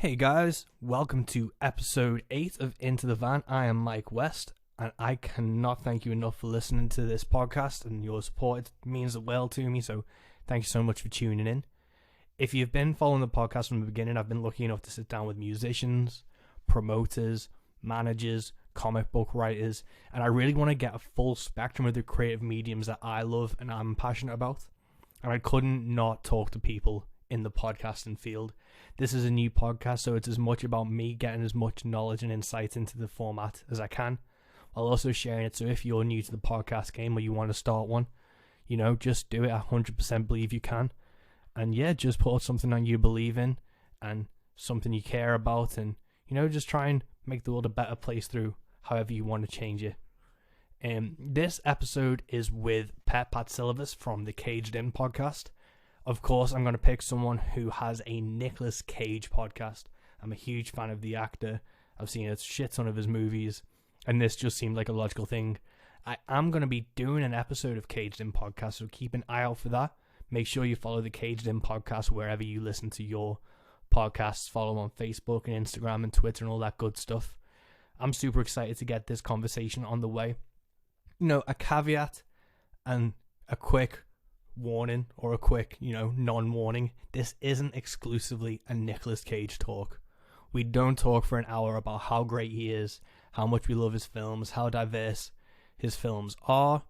Hey guys, welcome to episode 8 of Into the Van. I am Mike West, and I cannot thank you enough for listening to this podcast and your support. It means the world to me, so thank you so much for tuning in. If you've been following the podcast from the beginning, I've been lucky enough to sit down with musicians, promoters, managers, comic book writers, and I really want to get a full spectrum of the creative mediums that I love and I'm passionate about. And I couldn't not talk to people in the podcasting field. This is a new podcast, so it's as much about me getting as much knowledge and insight into the format as I can, while also sharing it. So if you're new to the podcast game or you want to start one, just do it. I 100% believe you can. And yeah, just put out something that you believe in and something you care about, and just try and make the world a better place through however you want to change it. This episode is with Pet Patsilivas from the Caged In podcast. Of course, I'm going to pick someone who has a Nicolas Cage podcast. I'm a huge fan of the actor. I've seen a shit ton of his movies, and this just seemed like a logical thing. I am going to be doing an episode of Caged In podcast, so keep an eye out for that. Make sure you follow the Caged In podcast wherever you listen to your podcasts. Follow them on Facebook and Instagram and Twitter and all that good stuff. I'm super excited to get this conversation on the way. A caveat and a quick warning, or a quick, non-warning. This isn't exclusively a Nicolas Cage talk. We don't talk for an hour about how great he is, how much we love his films, how diverse his films are.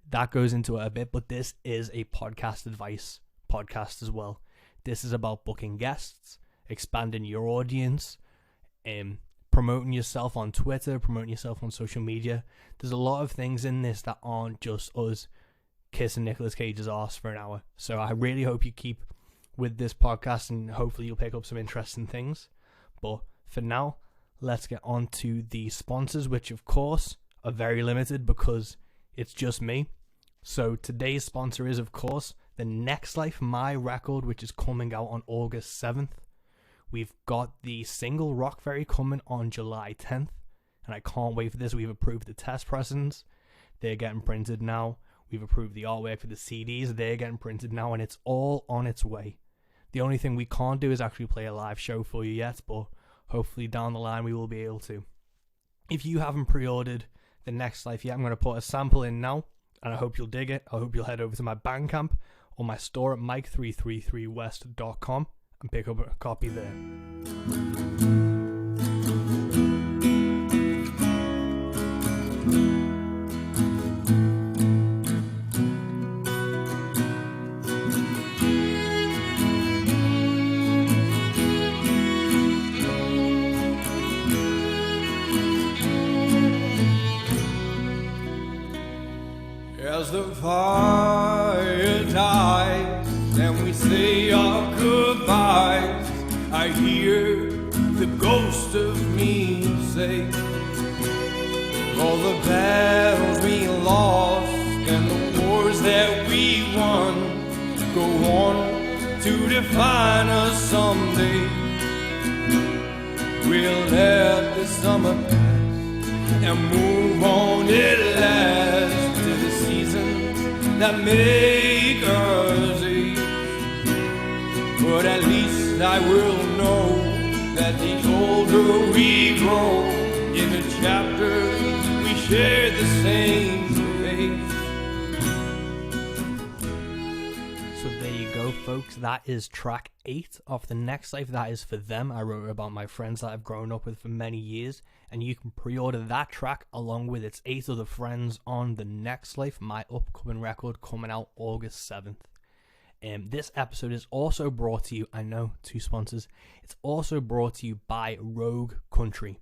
That goes into it a bit, but this is a podcast advice podcast as well. This is about booking guests, expanding your audience, promoting yourself on Twitter, promoting yourself on social media. There's a lot of things in this that aren't just us kissing Nicolas Cage's ass for an hour. So I really hope you keep with this podcast, and hopefully you'll pick up some interesting things. But for now, let's get on to the sponsors, which of course are very limited because it's just me. So today's sponsor is, of course, The Next Life, my record, which is coming out on August 7th. We've got the single Rock Ferry coming on July 10th, and I can't wait for this. We've approved the test pressings. They're getting printed now. We've approved the artwork for the CDs. They're getting printed now, and it's all on its way. The only thing we can't do is actually play a live show for you yet, but hopefully down the line we will be able to. If you haven't pre-ordered The Next Life yet, I'm going to put a sample in now, and I hope you'll dig it. I hope you'll head over to my Bandcamp or my store at mike333west.com and pick up a copy there. As the fire dies and we say our goodbyes, I hear the ghost of me say, all the battles we lost and the wars that we won go on to define us someday. We'll let the summer pass and move on at last to the seasons that make us age. But at least I will know that the older we grow, in the chapters we share the same face. So there you go, folks. That is track 8 of The Next Life. That is for them. I wrote about my friends that I've grown up with for many years, and you can pre-order that track along with its 8 other friends on The Next Life, my upcoming record coming out August 7th. This episode is also brought to you, I know, 2 sponsors, it's also brought to you by Rogue Country.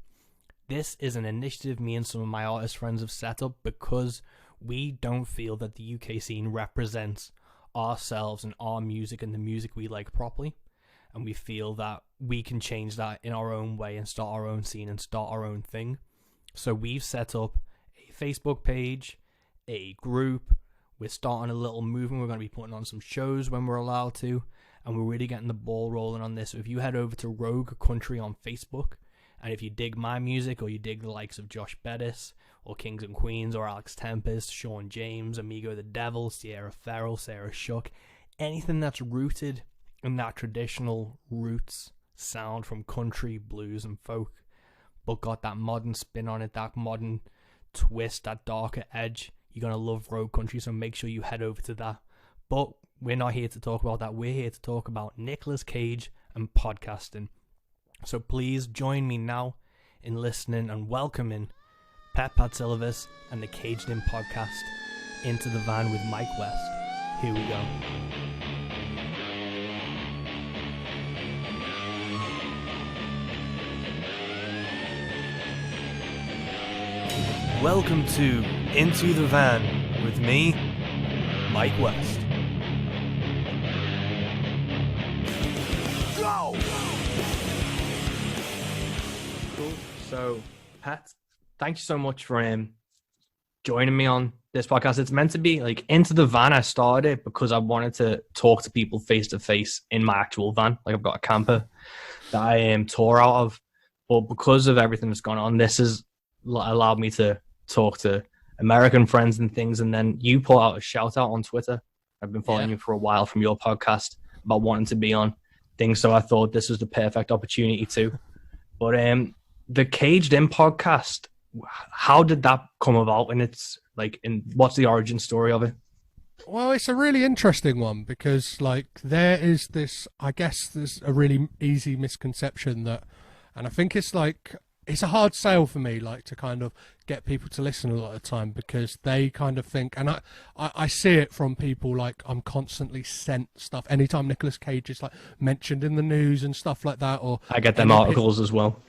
This is an initiative me and some of my artist friends have set up because we don't feel that the UK scene represents ourselves and our music and the music we like properly, and we feel that we can change that in our own way and start our own scene and start our own thing. So we've set up a Facebook page, a group. We're starting a little movement. We're going to be putting on some shows when we're allowed to, and we're really getting the ball rolling on this. So if you head over to Rogue Country on Facebook, and if you dig my music, or you dig the likes of Josh Bettis or Kings and Queens, or Alex Tempest, Sean James, Amigo the Devil, Sierra Ferrell, Sarah Shook, anything that's rooted in that traditional roots sound from country, blues, and folk, but got that modern spin on it, that modern twist, that darker edge. You're going to love Road Country, so make sure you head over to that. But we're not here to talk about that. We're here to talk about Nicolas Cage and podcasting. So please join me now in listening and welcoming Pet Patsilivas and the Caged In podcast into the van with Mike West. Here we go. Welcome to Into the Van with me, Mike West. Go! Cool. So, Pat, thank you so much for joining me on this podcast. It's meant to be like Into the Van. I started it because I wanted to talk to people face to face in my actual van. Like I've got a camper that I tour out of, but because of everything that's gone on, this has allowed me to talk to American friends and things. And then you put out a shout out on Twitter. I've been following you for a while from your podcast about wanting to be on things. So I thought this was the perfect opportunity too. But the Caged In podcast, how did that come about? And it's like, what's the origin story of it? Well, it's a really interesting one because like there is this, I guess there's a really easy misconception that, and I think it's like, it's a hard sale for me, like to kind of get people to listen a lot of the time because they kind of think, and I see it from people, like I'm constantly sent stuff anytime Nicolas Cage is like mentioned in the news and stuff like that, or I get them articles as well.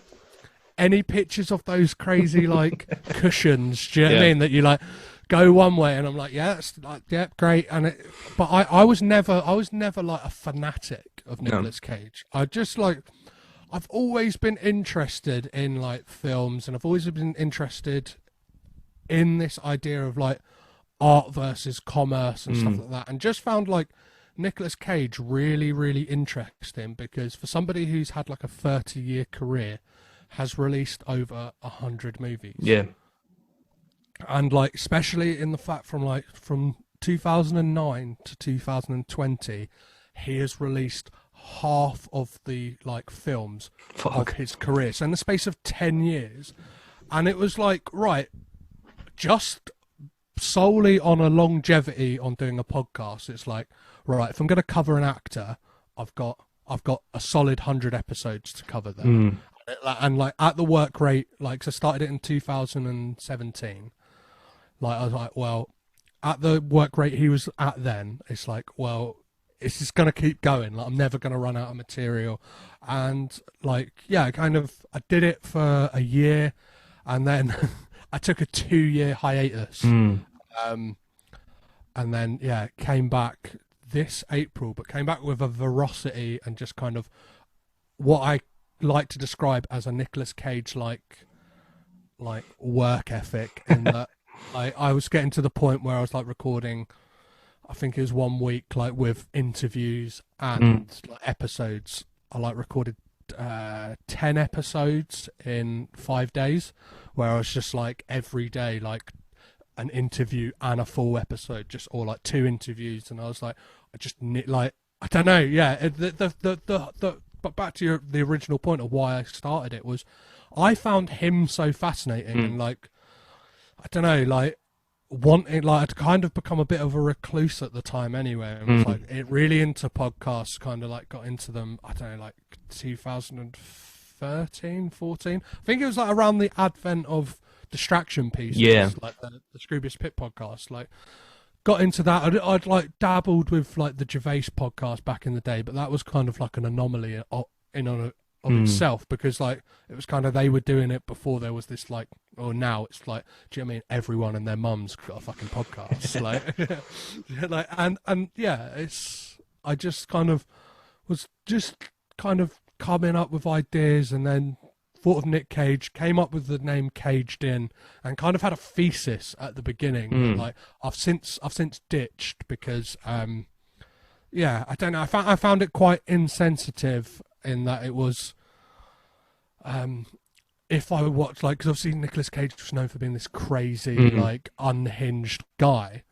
Any pictures of those crazy like cushions, do you know what I mean? That you like go one way, and I'm like, yeah, that's like, yeah, great. And but I was never like a fanatic of Nicolas Cage. I just like. I've always been interested in like films, and I've always been interested in this idea of like art versus commerce and stuff like that, and just found like Nicolas Cage really, really interesting because for somebody who's had like a 30-year career, has released over 100 movies. Yeah. And like, especially in the fact from 2009 to 2020, he has released half of the like films of his career, so in the space of 10 years. And it was like, right, just solely on a longevity on doing a podcast, it's like, right, if I'm going to cover an actor, I've got a solid 100 episodes to cover them. And like at the work rate, like, so I started it in 2017, like I was like, well, at the work rate he was at then, it's like, well, it's just going to keep going. Like, I'm never going to run out of material. And like, yeah, I did it for a year, and then I took a 2-year hiatus. And then, yeah, came back this April, but came back with a veracity and just kind of what I like to describe as a Nicolas Cage like work ethic, in that I was getting to the point where I was like recording, I think it was 1 week, like with interviews and like episodes. I like recorded 10 episodes in 5 days, where I was just like every day, like an interview and a full episode, just or like 2 interviews. And I was like, I don't know. Yeah. But back to the original point of why I started it was I found him so fascinating and like, I don't know, like, wanting, like, I'd kind of become a bit of a recluse at the time anyway, and was like it really into podcasts, kind of like got into them, I don't know, like 2013, 14. I think it was like around the advent of distraction pieces, like the Scroobius Pit podcast, like got into that. I'd like dabbled with like the Gervais podcast back in the day, but that was kind of like an anomaly in on itself, because like it was kind of, they were doing it before there was this like, or now it's like, do you know what I mean, everyone and their mum's got a fucking podcast. like and yeah, it's, I just kind of was just kind of coming up with ideas, and then thought of Nic Cage, came up with the name Caged In, and kind of had a thesis at the beginning that, like, I've since ditched because yeah, I don't know, I found it quite insensitive in that it was, if I watched, like, because obviously Nicolas Cage was known for being this crazy, like, unhinged guy,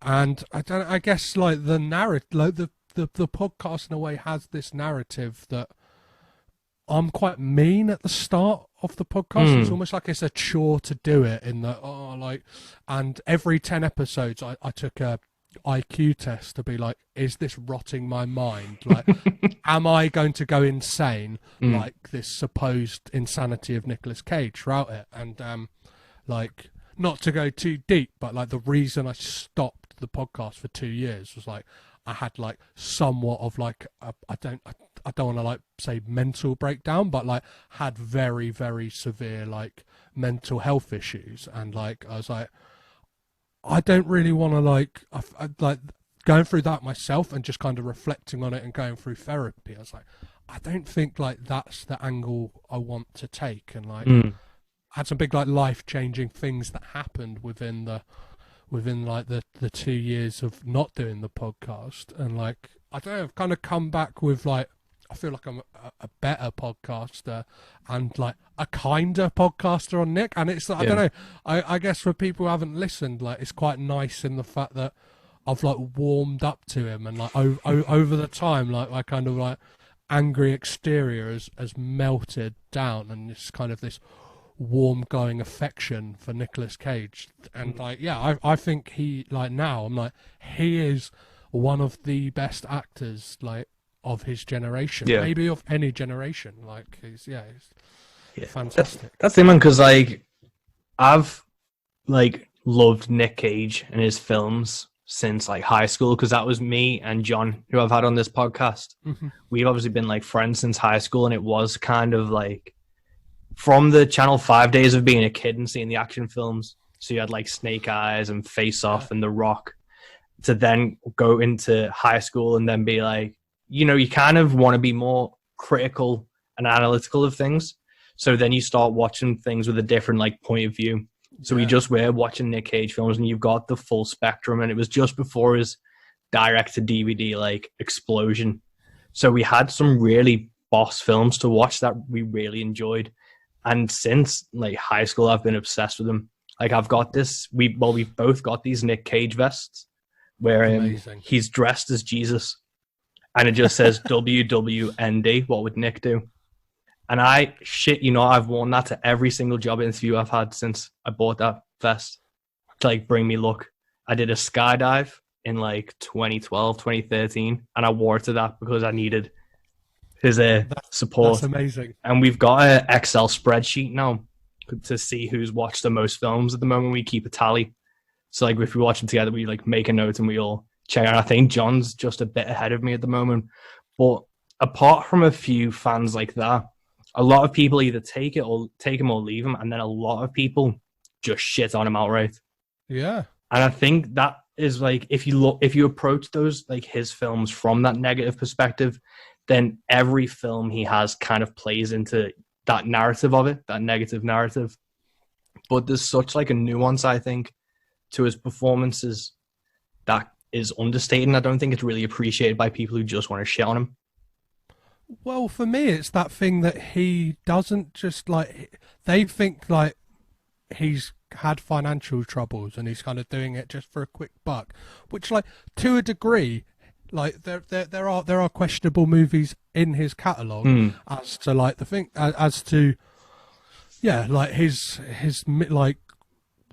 and I guess like the narrative, like the podcast in a way has this narrative that I'm quite mean at the start of the podcast. It's almost like it's a chore to do it and every 10 episodes I took a IQ test to be like, is this rotting my mind? Like, am I going to go insane like this supposed insanity of Nicolas Cage throughout it? And like, not to go too deep, but like the reason I stopped the podcast for 2 years was like I had like somewhat of like I don't want to like say mental breakdown, but like had very, very severe like mental health issues, and like I was like, I don't really want to like I like going through that myself and just kind of reflecting on it and going through therapy. I was like, I don't think like that's the angle I want to take, and like had some big like life-changing things that happened within like the 2 years of not doing the podcast, and like I don't know, I've kind of come back with like, I feel like I'm a better podcaster and like a kinder podcaster on Nick, and it's I don't know, I guess for people who haven't listened, like it's quite nice in the fact that I've like warmed up to him, and like over the time, like my kind of like angry exterior has melted down, and it's kind of this warm glowing affection for Nicolas Cage. And like I think he, like, now I'm like, he is one of the best actors like of his generation, maybe of any generation. Like he's fantastic. That's the man, because like I've like loved Nic Cage and his films since like high school, because that was me and John, who I've had on this podcast. We've obviously been like friends since high school, and it was kind of like from the Channel 5 days of being a kid and seeing the action films. So you had like Snake Eyes and Face Off and The Rock, to then go into high school and then be like, you know, you kind of want to be more critical and analytical of things. So then you start watching things with a different like point of view. So we just were watching Nic Cage films, and you've got the full spectrum. And it was just before his direct to DVD like explosion. So we had some really boss films to watch that we really enjoyed. And since like high school, I've been obsessed with them. Like I've got this, we've both got these Nic Cage vests where he's dressed as Jesus, and it just says WWND, what would Nick do? And I shit, you know, I've worn that to every single job interview I've had since I bought that vest to like bring me luck. I did a skydive in like 2012, 2013, and I wore it to that because I needed his support. That's amazing. And we've got an Excel spreadsheet now to see who's watched the most films at the moment. We keep a tally. So like if we watch them together, we like make a note and we all check out. I think John's just a bit ahead of me at the moment. But apart from a few fans like that, a lot of people either take him or leave him, and then a lot of people just shit on him outright. Yeah. And I think that is like, if you approach those like his films from that negative perspective, then every film he has kind of plays into that narrative of it, that negative narrative. But there's such like a nuance, I think, to his performances that is understated, and I don't think it's really appreciated by people who just want to shit on him. Well, for me, it's that thing that he doesn't just like, they think like he's had financial troubles and he's kind of doing it just for a quick buck, which like to a degree, like there are questionable movies in his catalogue as to like the thing, as to like his like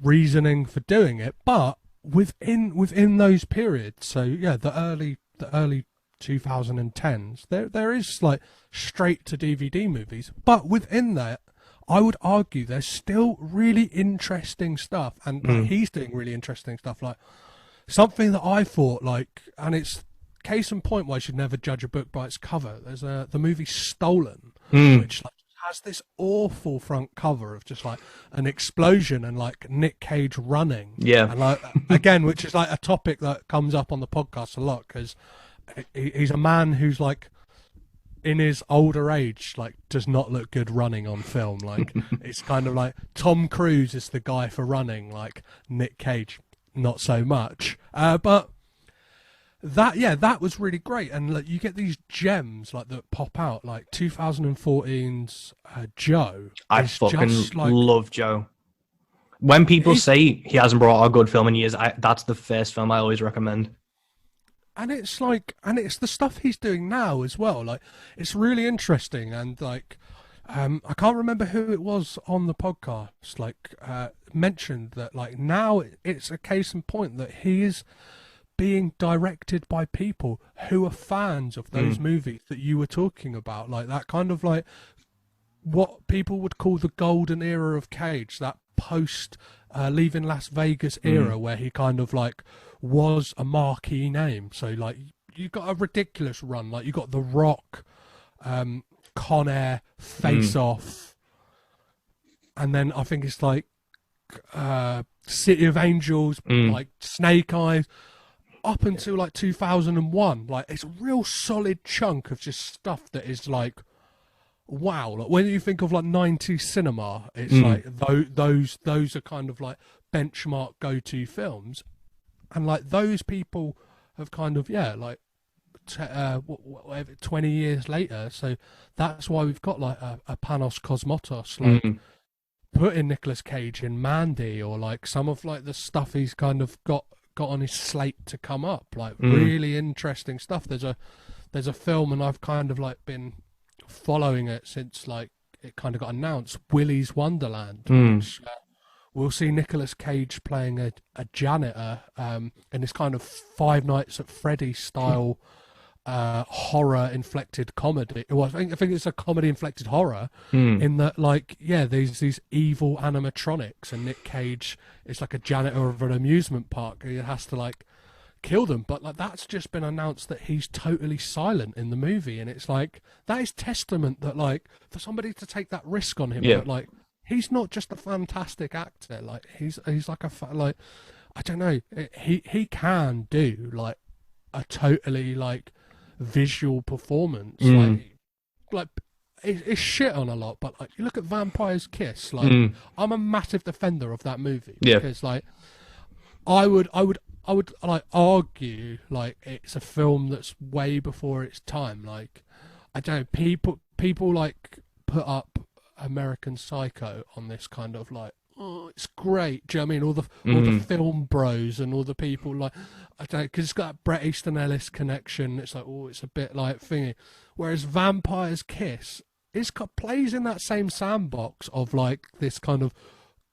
reasoning for doing it, but within those periods, so the early 2010s, there is like straight to DVD movies, but within that, I would argue there's still really interesting stuff, and like, he's doing really interesting stuff. Like something that I thought like, and it's case in point why I should never judge a book by its cover. There's the movie Stolen, which like has this awful front cover of just like an explosion and like Nic Cage running. Yeah, and like again, which is like a topic that comes up on the podcast a lot, because he's a man who's like in his older age, like does not look good running on film. Like it's kind of like Tom Cruise is the guy for running, like Nic Cage not so much. But that was really great, and like you get these gems like that pop out, like 2014's Joe. I fucking love Joe. When people say he hasn't brought out a good film in years, that's the first film I always recommend. and it's like, and it's the stuff he's doing now as well. Like, it's really interesting, and like, I can't remember who it was on the podcast, like, mentioned that like now it's a case in point that he is being directed by people who are fans of those movies that you were talking about, like that kind of like what people would call the golden era of Cage, that post Leaving Las Vegas era where he kind of like was a marquee name. So like you got a ridiculous run, like you got The Rock, Con Air, Face Off, and then I think it's like City of Angels, like Snake Eyes, up until like 2001. Like it's a real solid chunk of just stuff that is like, wow. Like when you think of like 90s cinema, it's like those are kind of like benchmark go-to films, and like those people have kind of like 20 years later. So that's why we've got like a Panos Cosmatos, like putting Nicolas Cage in Mandy, or like some of like the stuff he's kind of got on his slate to come up, like really interesting stuff. There's a film, and I've kind of like been following it since like it kind of got announced, Willy's Wonderland, which we'll see Nicolas Cage playing a janitor in this kind of Five Nights at Freddy style horror inflected comedy. Well, I think it's a comedy inflected horror in that like there's these evil animatronics, and Nic Cage is like a janitor of an amusement park. He has to like kill them, but like that's just been announced that he's totally silent in the movie, and it's like that is testament that like for somebody to take that risk on him, that like he's not just a fantastic actor, like he's like like I don't know, he can do like a totally like visual performance, like it's shit on a lot, but like you look at Vampire's Kiss, like I'm a massive defender of that movie, because like I would like argue like it's a film that's way before its time. Like I don't know, people like put up American Psycho on this kind of like, oh, it's great. Do you know what I mean? All the film bros and all the people like, I don't know, because it's got that Bret Easton Ellis connection. It's like, oh, it's a bit like thingy. Whereas Vampire's Kiss plays in that same sandbox of like this kind of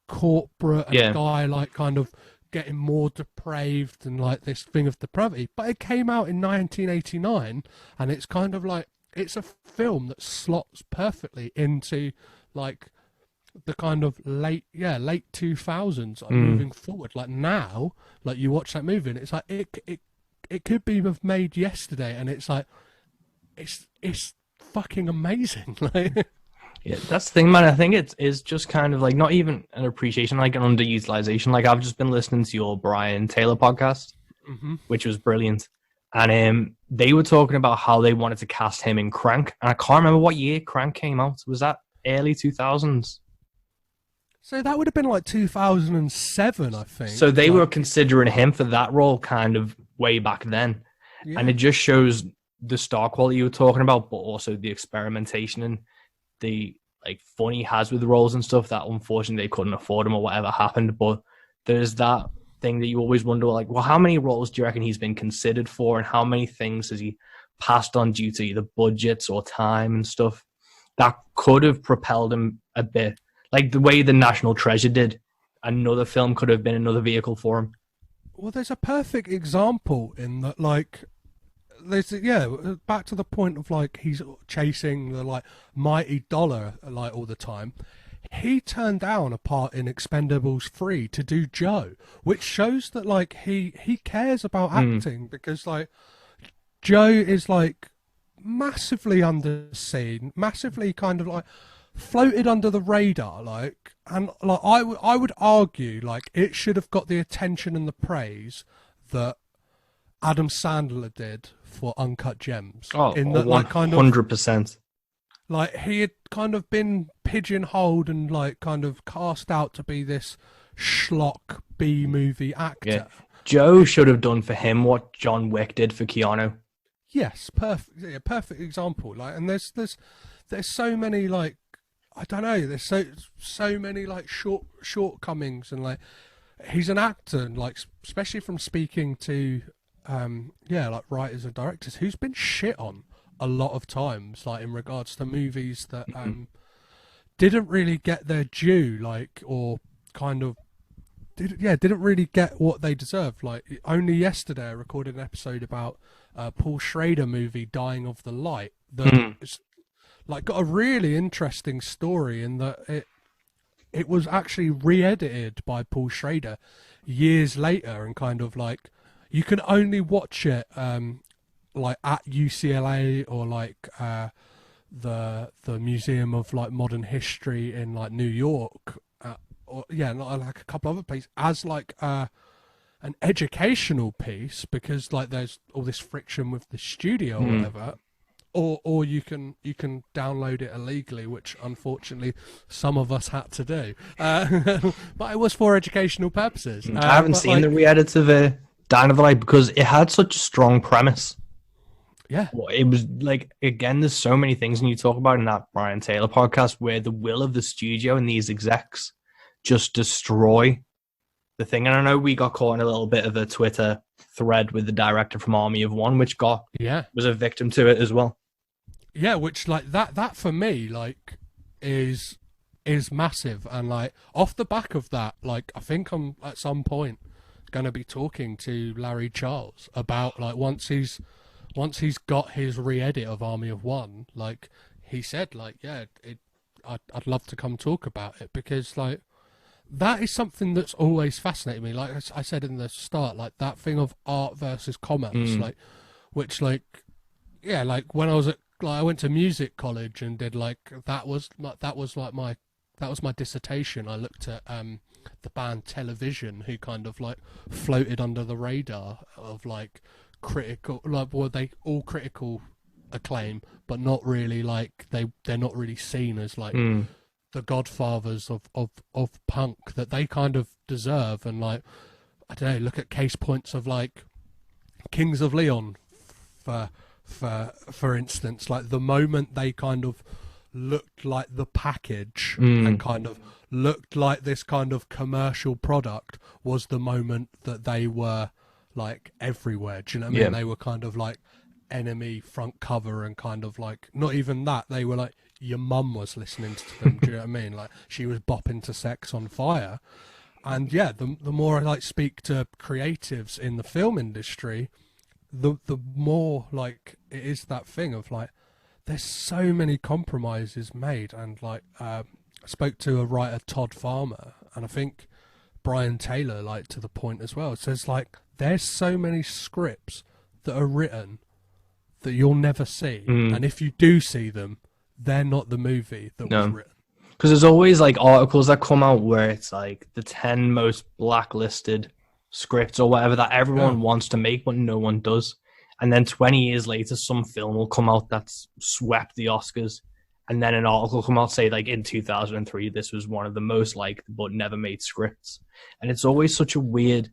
corporate and guy like kind of getting more depraved and like this thing of depravity. But it came out in 1989, and it's kind of like it's a film that slots perfectly into like the kind of late 2000s, like moving forward. Like now, like you watch that movie and it's like it could be made yesterday, and it's like it's fucking amazing. Like yeah, that's the thing, man. I think it is just kind of like not even an appreciation, like an underutilization. Like I've just been listening to your Brian Taylor podcast, which was brilliant, and they were talking about how they wanted to cast him in Crank, and I can't remember what year Crank came out. Was that early 2000s? So that would have been like 2007, I think. So they were considering him for that role kind of way back then. Yeah. And it just shows the star quality you were talking about, but also the experimentation and the like fun he has with roles and stuff that unfortunately they couldn't afford him or whatever happened. But there's that thing that you always wonder, like, well, how many roles do you reckon he's been considered for, and how many things has he passed on due to either budgets or time and stuff that could have propelled him a bit? Like the way The National Treasure did. Another film could have been another vehicle for him. Well, there's a perfect example in that, like, there's back to the point of like he's chasing the like mighty dollar like all the time. He turned down a part in Expendables 3 to do Joe, which shows that like he cares about acting, because like Joe is like massively underseen, massively kind of like floated under the radar, like, and like I would argue like it should have got the attention and the praise that Adam Sandler did for Uncut Gems. Oh, in that, like, kind of 100%. Like he had kind of been pigeonholed and like kind of cast out to be this schlock B movie actor. Yeah. Joe should have done for him what John Wick did for Keanu. Yes, perfect example. Like, and there's so many like, I don't know, there's so many like shortcomings, and like he's an actor, and like especially from speaking to like writers and directors who's been shit on a lot of times, like in regards to movies that didn't really get their due, like, or kind of didn't really get what they deserved. Like, only yesterday I recorded an episode about Paul Schrader movie Dying of the Light that is, like, got a really interesting story in that it was actually re-edited by Paul Schrader years later, and kind of like you can only watch it like at UCLA or like the Museum of like Modern History in like New York, or like a couple other places, as like an educational piece, because like there's all this friction with the studio or whatever, or you can download it illegally, which unfortunately some of us had to do, but it was for educational purposes. I haven't seen the re-edits of Dying of the Light because it had such a strong premise. Yeah, it was like, again, there's so many things, and you talk about in that Brian Taylor podcast where the will of the studio and these execs just destroy the thing. And I know we got caught in a little bit of a Twitter thread with the director from Army of One, which was a victim to it as well. Yeah, which like that for me like is massive, and like off the back of that, like I think I'm at some point going to be talking to Larry Charles about like once he's got his re-edit of Army of One, like he said, like, I'd love to come talk about it, because like that is something that's always fascinated me. Like I said in the start, like that thing of art versus commerce, like, which like, yeah, like when I went to music college and did like, that was my dissertation. I looked at the band Television, who kind of like floated under the radar of like critical, like, well, they all critical acclaim, but not really like they're not really seen as like the godfathers of punk that they kind of deserve. And like, I don't know, look at case points of like Kings of Leon for instance, like the moment they kind of looked like the package and kind of looked like this kind of commercial product was the moment that they were like everywhere. Do you know what I mean? They were kind of like Enemy front cover, and kind of like, not even that, they were like, your mum was listening to them. Do you know what I mean? Like, she was bopping to Sex on Fire. And yeah, the more I like speak to creatives in the film industry, the more like it is that thing of like, there's so many compromises made. And like I spoke to a writer, Todd Farmer, and I think Brian Taylor, like, to the point as well, says like, there's so many scripts that are written that you'll never see, and if you do see them, they're not the movie that was written. Because there's always like articles that come out where it's like the 10 most blacklisted scripts or whatever that everyone wants to make, but no one does. And then 20 years later, some film will come out that's swept the Oscars, and then an article will come out, say like in 2003, this was one of the most liked but never made scripts. And it's always such a weird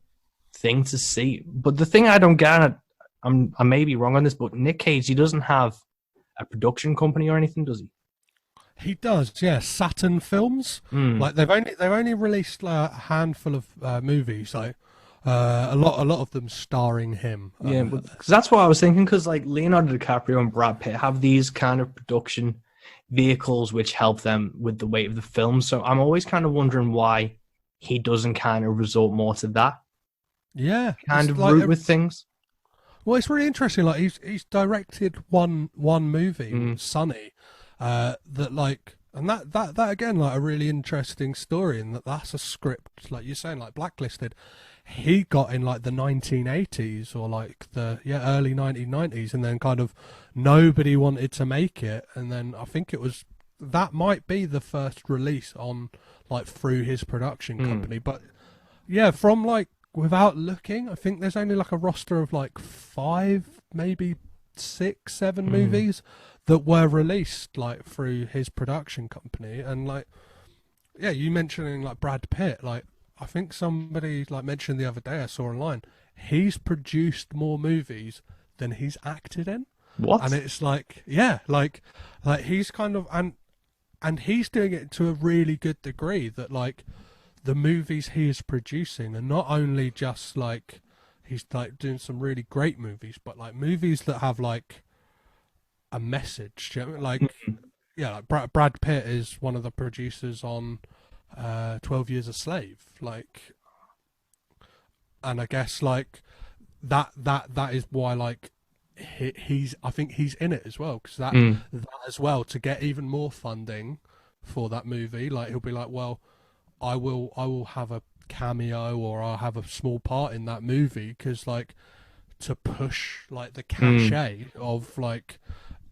thing to see. But the thing I don't get, I may be wrong on this, but Nic Cage, he doesn't have a production company or anything, does he? He does, yeah. Saturn Films. Like they've only released a handful of movies, like a lot of them starring him. Yeah, because that's what I was thinking. Because like Leonardo DiCaprio and Brad Pitt have these kind of production vehicles which help them with the weight of the film. So I'm always kind of wondering why he doesn't kind of resort more to that. Yeah, kind of like route with things. Well, it's really interesting. Like he's directed one movie, Sunny, that like, and that again, like a really interesting story, and that's a script, like you're saying, like blacklisted. He got in like the 1980s or like the early 1990s, and then kind of nobody wanted to make it, and then I think that might be the first release on like through his production company, but yeah, from like, without looking, I think there's only like a roster of like 5, maybe 6, 7 movies that were released like through his production company. And like, yeah, you mentioning like Brad Pitt, like I think somebody like mentioned the other day, I saw online, he's produced more movies than he's acted in. What? And it's like, yeah, like he's kind of, and he's doing it to a really good degree that like, the movies he is producing are not only just like he's like doing some really great movies, but like movies that have like a message. Do you know what I mean? Like, yeah, like Brad Pitt is one of the producers on 12 Years a Slave. Like, and I guess like that is why like he's I think he's in it as well, because that as well, to get even more funding for that movie, like he'll be like, well, I will have a cameo, or I'll have a small part in that movie, because like to push like the cachet of like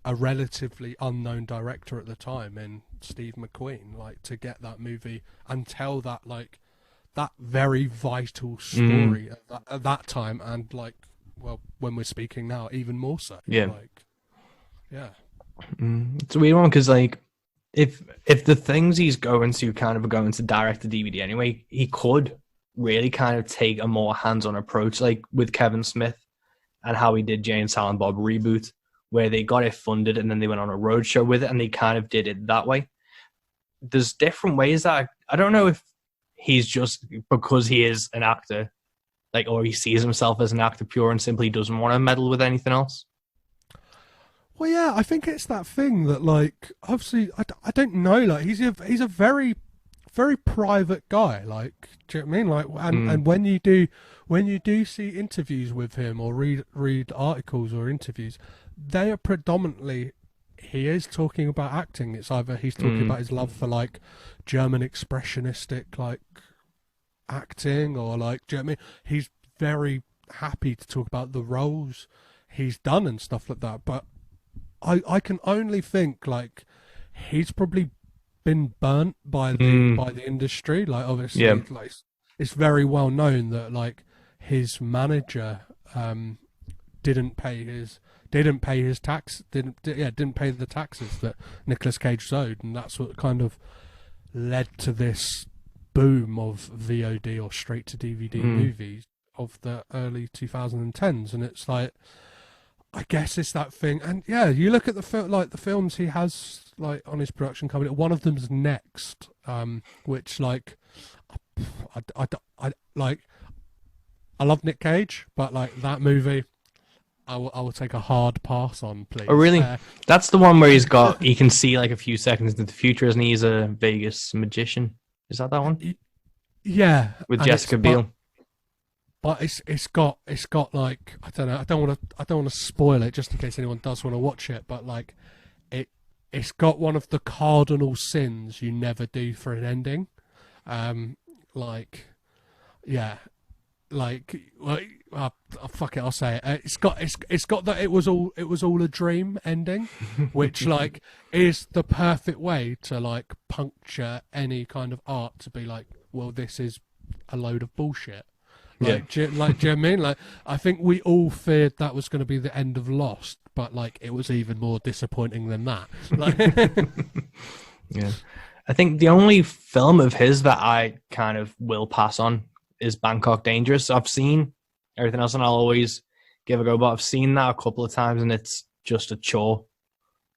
a relatively unknown director at the time in Steve McQueen, like to get that movie and tell that like that very vital story at that time, and like, well, when we're speaking now, even more so. Yeah. Like, yeah. It's a weird one, because like if the things he's going to kind of are going to direct to DVD anyway, he could really kind of take a more hands-on approach, like with Kevin Smith and how he did Jay and Silent Bob Reboot, where they got it funded and then they went on a roadshow with it, and they kind of did it that way. There's different ways that I don't know if he's just because he is an actor, like, or he sees himself as an actor pure and simply doesn't want to meddle with anything else. Well, yeah, I think it's that thing that, like, obviously, I don't know, like, he's a very, very private guy, like, do you know what I mean? Like, and when you do see interviews with him or read articles or interviews, they are predominantly, he is talking about acting. It's either he's talking about his love for like German expressionistic like acting, or like, do you know what I mean? He's very happy to talk about the roles he's done and stuff like that. But I can only think like he's probably been burnt by the industry. Like, obviously, like, it's very well known that like his manager didn't pay the taxes that Nicolas Cage owed, and that's what kind of led to this boom of VOD or straight to DVD movies of the early 2010s. And it's like, I guess it's that thing. And yeah, you look at the films he has like on his production company. One of them's Next, which like I love Nic Cage, but like that movie, I will take a hard pass on, please. Oh, really? That's the one where he can see like a few seconds into the future, isn't he? He's a Vegas magician. Is that one? Yeah. With Jessica Biel. But it's got like, I don't know. I don't want to spoil it just in case anyone does want to watch it. But like, it's got one of the cardinal sins you never do for an ending. Like, yeah. Like, fuck it, I'll say it. It's got that it was all a dream ending, which like is the perfect way to like puncture any kind of art, to be like, well, this is a load of bullshit. Like, do you know what I mean? Like, I think we all feared that was going to be the end of Lost, but like it was even more disappointing than that. Like, yeah, I think the only film of his that I kind of will pass on is Bangkok Dangerous. I've seen everything else and I'll always give a go, but I've seen that a couple of times and it's just a chore.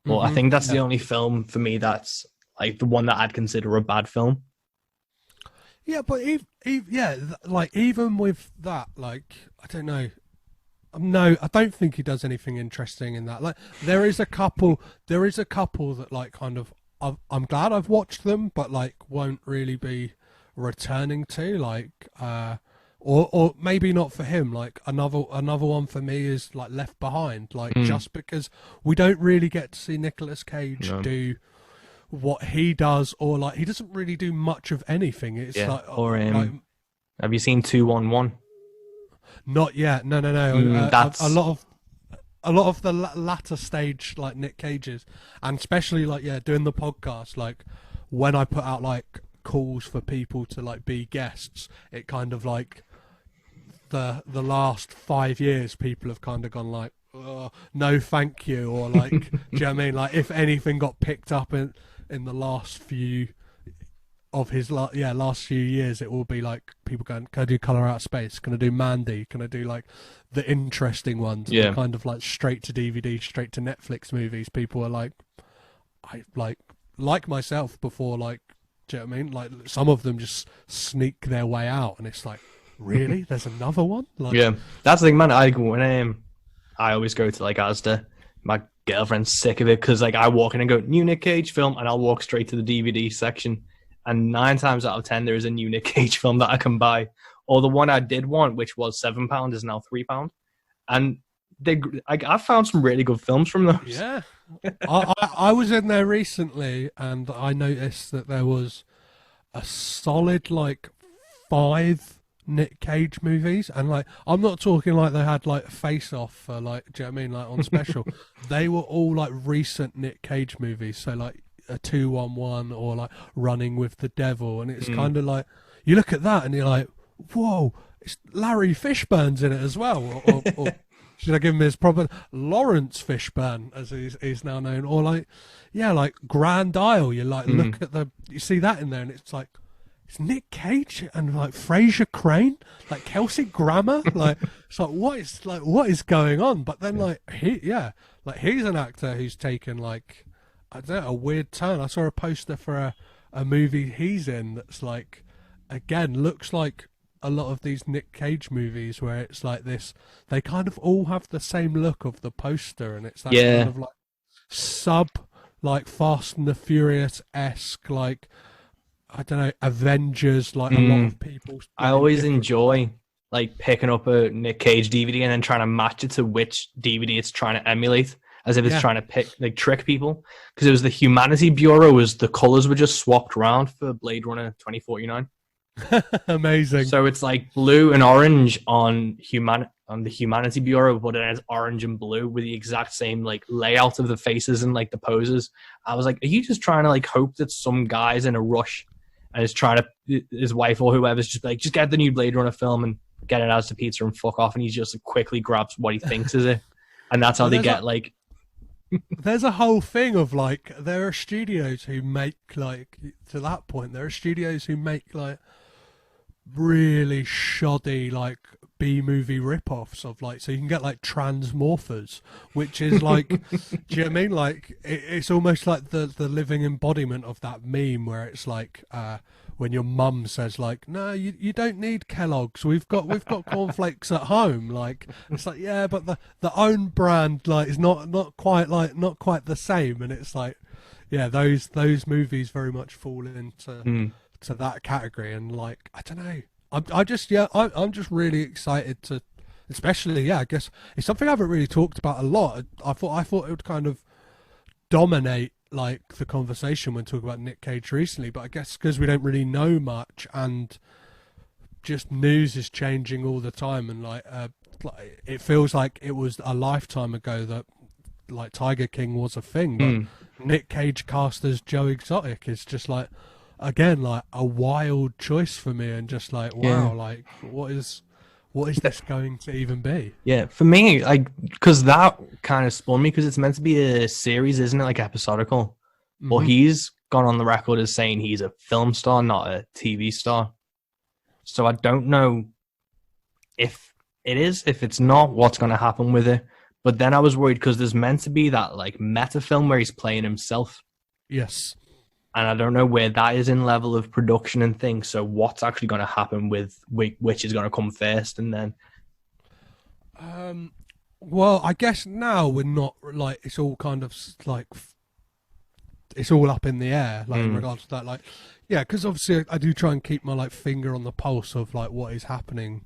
But I think that's the only film for me that's like the one that I'd consider a bad film. Yeah, but even with that, like, I don't know. No, I don't think he does anything interesting in that. Like, there is a couple that like kind of, I'm glad I've watched them, but like won't really be returning to, like, or maybe not for him. Like another one for me is like Left Behind, like just because we don't really get to see Nicolas Cage do what he does, or like he doesn't really do much of anything. It's like, or like, have you seen 211? Not yet. No. That's a lot of the latter stage like Nic Cage's, and especially like doing the podcast. Like when I put out like calls for people to like be guests, it kind of like the last 5 years people have kind of gone like, oh, no thank you, or like do you know what I mean? Like if anything got picked up in the last few of his last few years, it will be like people going, can I do Colour Out of Space, can I do Mandy, can I do like the interesting ones, the kind of like straight to DVD, straight to Netflix movies. People are like, I like myself before, like, do you know what I mean? Like some of them just sneak their way out, and it's like, really? There's another one? Like, Yeah, that's the thing, man. I always go to like Asda. My girlfriend's sick of it because like I walk in and go new Nic Cage film, and I'll walk straight to the DVD section, and 9 times out of 10 there is a new Nic Cage film that I can buy, or the one I did want, which was £7, is now £3, and I found some really good films from those. Yeah. I was in there recently, and I noticed that there was a solid like 5 Nic Cage movies, and like I'm not talking like they had like Face Off for like, do you know what I mean, like on special. They were all like recent Nic Cage movies, so like a 211 or like Running with the Devil, and it's kind of like you look at that and you're like, whoa, it's Larry Fishburne's in it as well, or should I give him his proper Lawrence Fishburne, as he's now known, or like, yeah, like Grand Isle. You like look at you see that in there, and it's like, it's Nic Cage and like Fraser Crane, like Kelsey Grammer, like it's like what is going on? But then like he's an actor who's taken like, I don't know, a weird turn. I saw a poster for a movie he's in that's like, again, looks like a lot of these Nic Cage movies where it's like this, they kind of all have the same look of the poster, and it's that kind of like like Fast and the Furious-esque, like, I don't know, Avengers, like a lot of people. I always enjoy like picking up a Nic Cage DVD and then trying to match it to which DVD it's trying to emulate, as if it's trying to trick people. Because it was the Humanity Bureau, the colors were just swapped around for Blade Runner 2049. Amazing. So it's like blue and orange on the Humanity Bureau, but then it's orange and blue with the exact same like layout of the faces and like the poses. I was like, are you just trying to like hope that some guy's in a rush and is trying to, his wife or whoever's just like, just get the new Blade Runner film and get it out to pizza and fuck off, and he just quickly grabs what he thinks is it, and that's how they get like. There's a whole thing of like, there are studios who make like, to that point, there are studios who make like really shoddy like B-movie rip-offs of like, so you can get like Transmorphers, which is like do you know what I mean, like it's almost like the living embodiment of that meme where it's like when your mum says like, no, you don't need Kellogg's, we've got cornflakes at home, like it's like, yeah, but the own brand like is not quite the same, and it's like, yeah, those movies very much fall into to that category. And like, I don't know, I'm just really excited to, especially, I guess it's something I haven't really talked about a lot. I thought it would kind of dominate like the conversation when talking about Nic Cage recently, but I guess because we don't really know much and just news is changing all the time, and like it feels like it was a lifetime ago that like Tiger King was a thing, but Nic Cage cast as Joe Exotic is just like, again, like a wild choice for me, and just like, wow, like what is this going to even be? Yeah, for me, like, because that kind of spun me, because it's meant to be a series, isn't it, like episodical? Well, he's gone on the record as saying he's a film star, not a TV star. So I don't know if it is, if it's not, what's going to happen with it. But then I was worried because there's meant to be that like meta film where he's playing himself. Yes. And I don't know where that is in level of production and things. So what's actually going to happen with which is going to come first, and then? Well, I guess now we're not like, it's all kind of like, it's all up in the air, like in regards to that, like, yeah, because obviously I do try and keep my like finger on the pulse of like what is happening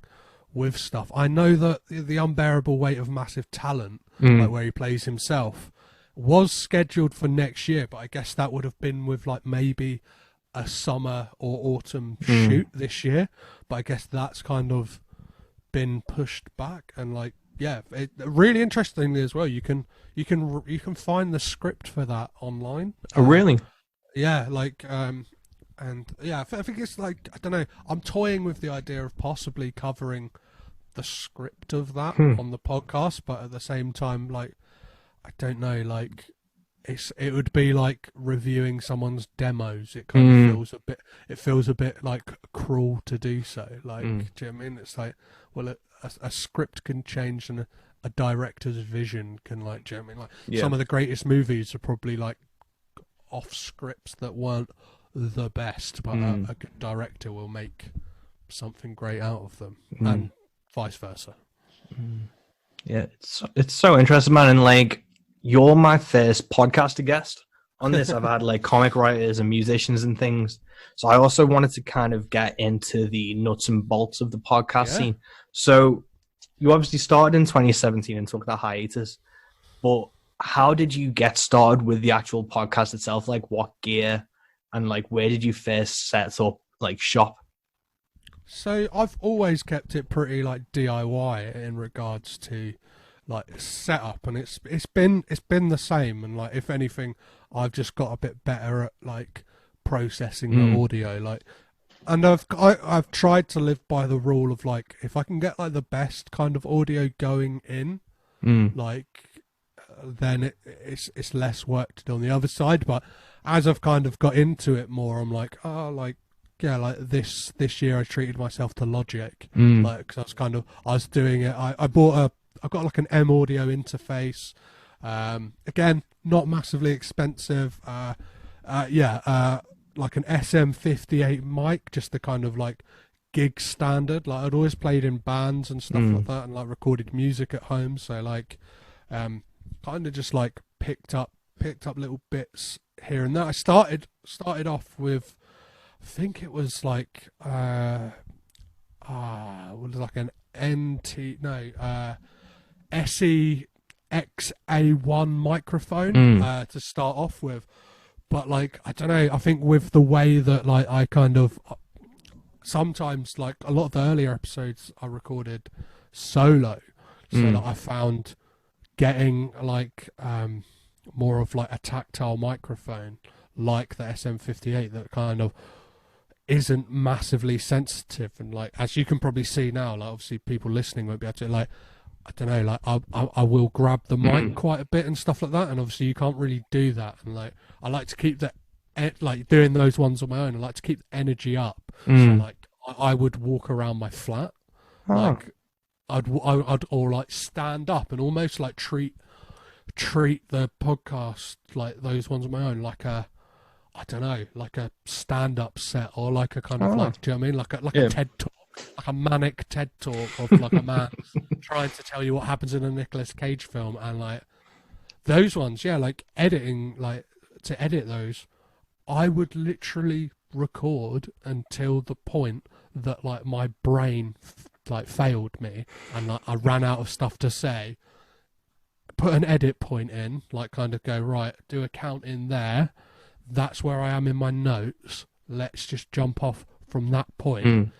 with stuff. I know that the Unbearable Weight of Massive Talent, like where he plays himself, was scheduled for next year, but I guess that would have been with like maybe a summer or autumn shoot this year. But I guess that's kind of been pushed back, and like, yeah, really interestingly as well, you can find the script for that online. Oh, really? Yeah, like and yeah, I think it's like, I don't know, I'm toying with the idea of possibly covering the script of that on the podcast, but at the same time, like, I don't know, like it would be like reviewing someone's demos. It kind of feels a bit like cruel to do so. Like, do you know what I mean? It's like, well, a script can change, and a director's vision can, like, do you know what I mean? Like, some of the greatest movies are probably like off scripts that weren't the best, but a good director will make something great out of them, and vice versa. Yeah, it's so interesting, man. And like, you're my first podcaster guest on this. I've had like comic writers and musicians and things. So I also wanted to kind of get into the nuts and bolts of the podcast scene. So you obviously started in 2017 and took that hiatus, but how did you get started with the actual podcast itself? Like, what gear and like where did you first set up like shop? So I've always kept it pretty like DIY in regards to like setup, and it's been the same. And like, if anything, I've just got a bit better at like processing the audio. Like, and I've tried to live by the rule of like, if I can get like the best kind of audio going in, like, then it's less work to do on the other side. But as I've kind of got into it more, I'm like, oh, like, yeah, like this year I treated myself to Logic, like, because I was doing it. I got like an M audio interface, again, not massively expensive. Like an SM58 mic, just the kind of like gig standard. Like, I'd always played in bands and stuff like that, and like recorded music at home. So like, kind of just like picked up little bits here and there. I started off with, I think it was like it was like an SE XA1 microphone to start off with. But like, I don't know, I think with the way that like I kind of sometimes, like a lot of the earlier episodes I recorded solo, so that I found getting like more of like a tactile microphone like the SM58 that kind of isn't massively sensitive, and like, as you can probably see now, like obviously people listening won't be able to, like, I don't know, like I will grab the mic quite a bit and stuff like that, and obviously you can't really do that, and like I like to keep like doing those ones on my own, I like to keep the energy up. So like I would walk around my flat, like I'd or like stand up and almost like treat the podcast, like those ones on my own, like a, I don't know, like a stand-up set, or like a kind of like, do you know what I mean? Like a TED talk, like a manic TED talk of like a man trying to tell you what happens in a Nicolas Cage film, and like those ones, like editing, like to edit those, I would literally record until the point that like my brain like failed me, and like I ran out of stuff to say. Put an edit point in, like kind of go, right, do a count in there. That's where I am in my notes. Let's just jump off from that point.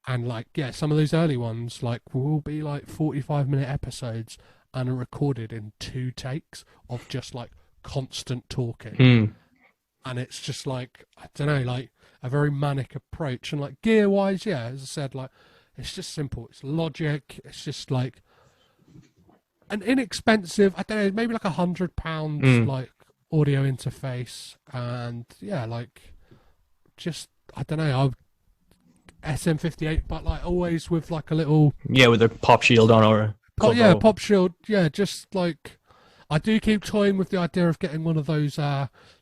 And like, yeah, some of those early ones like will be like 45-minute episodes and are recorded in 2 takes of just like constant talking. And it's just like, I don't know, like a very manic approach. And like gear wise, yeah, as I said, like it's just simple. It's Logic. It's just like an inexpensive, I don't know, maybe like £100 like audio interface, and yeah, like just, I don't know, SM58, but like always with like a little with a pop shield on, or a pop shield, just like I do keep toying with the idea of getting one of those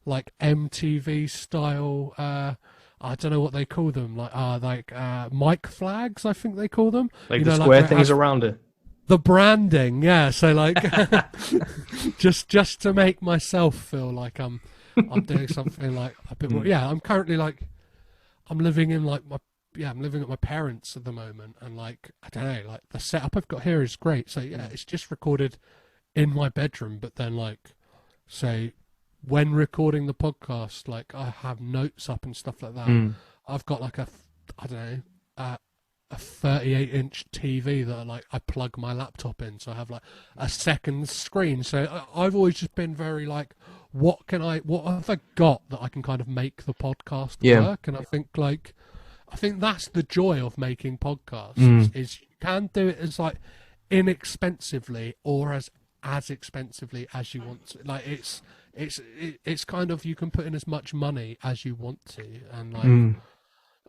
like MTV style I don't know what they call them, like mic flags, I think they call them, like the square things around it. The branding, so like just to make myself feel like I'm doing something like a bit more. I'm currently like I'm living at my parents at the moment, and like I don't know, like the setup I've got here is great. So it's just recorded in my bedroom, but then like say when recording the podcast, like I have notes up and stuff like that. I've got like a 38-inch TV that I plug my laptop in, so I have like a second screen. So I've always just been very like, what have I got that I can kind of make the podcast work? And I think that's the joy of making podcasts is you can do it as like inexpensively or as expensively as you want to. Like it's kind of, you can put in as much money as you want to, and like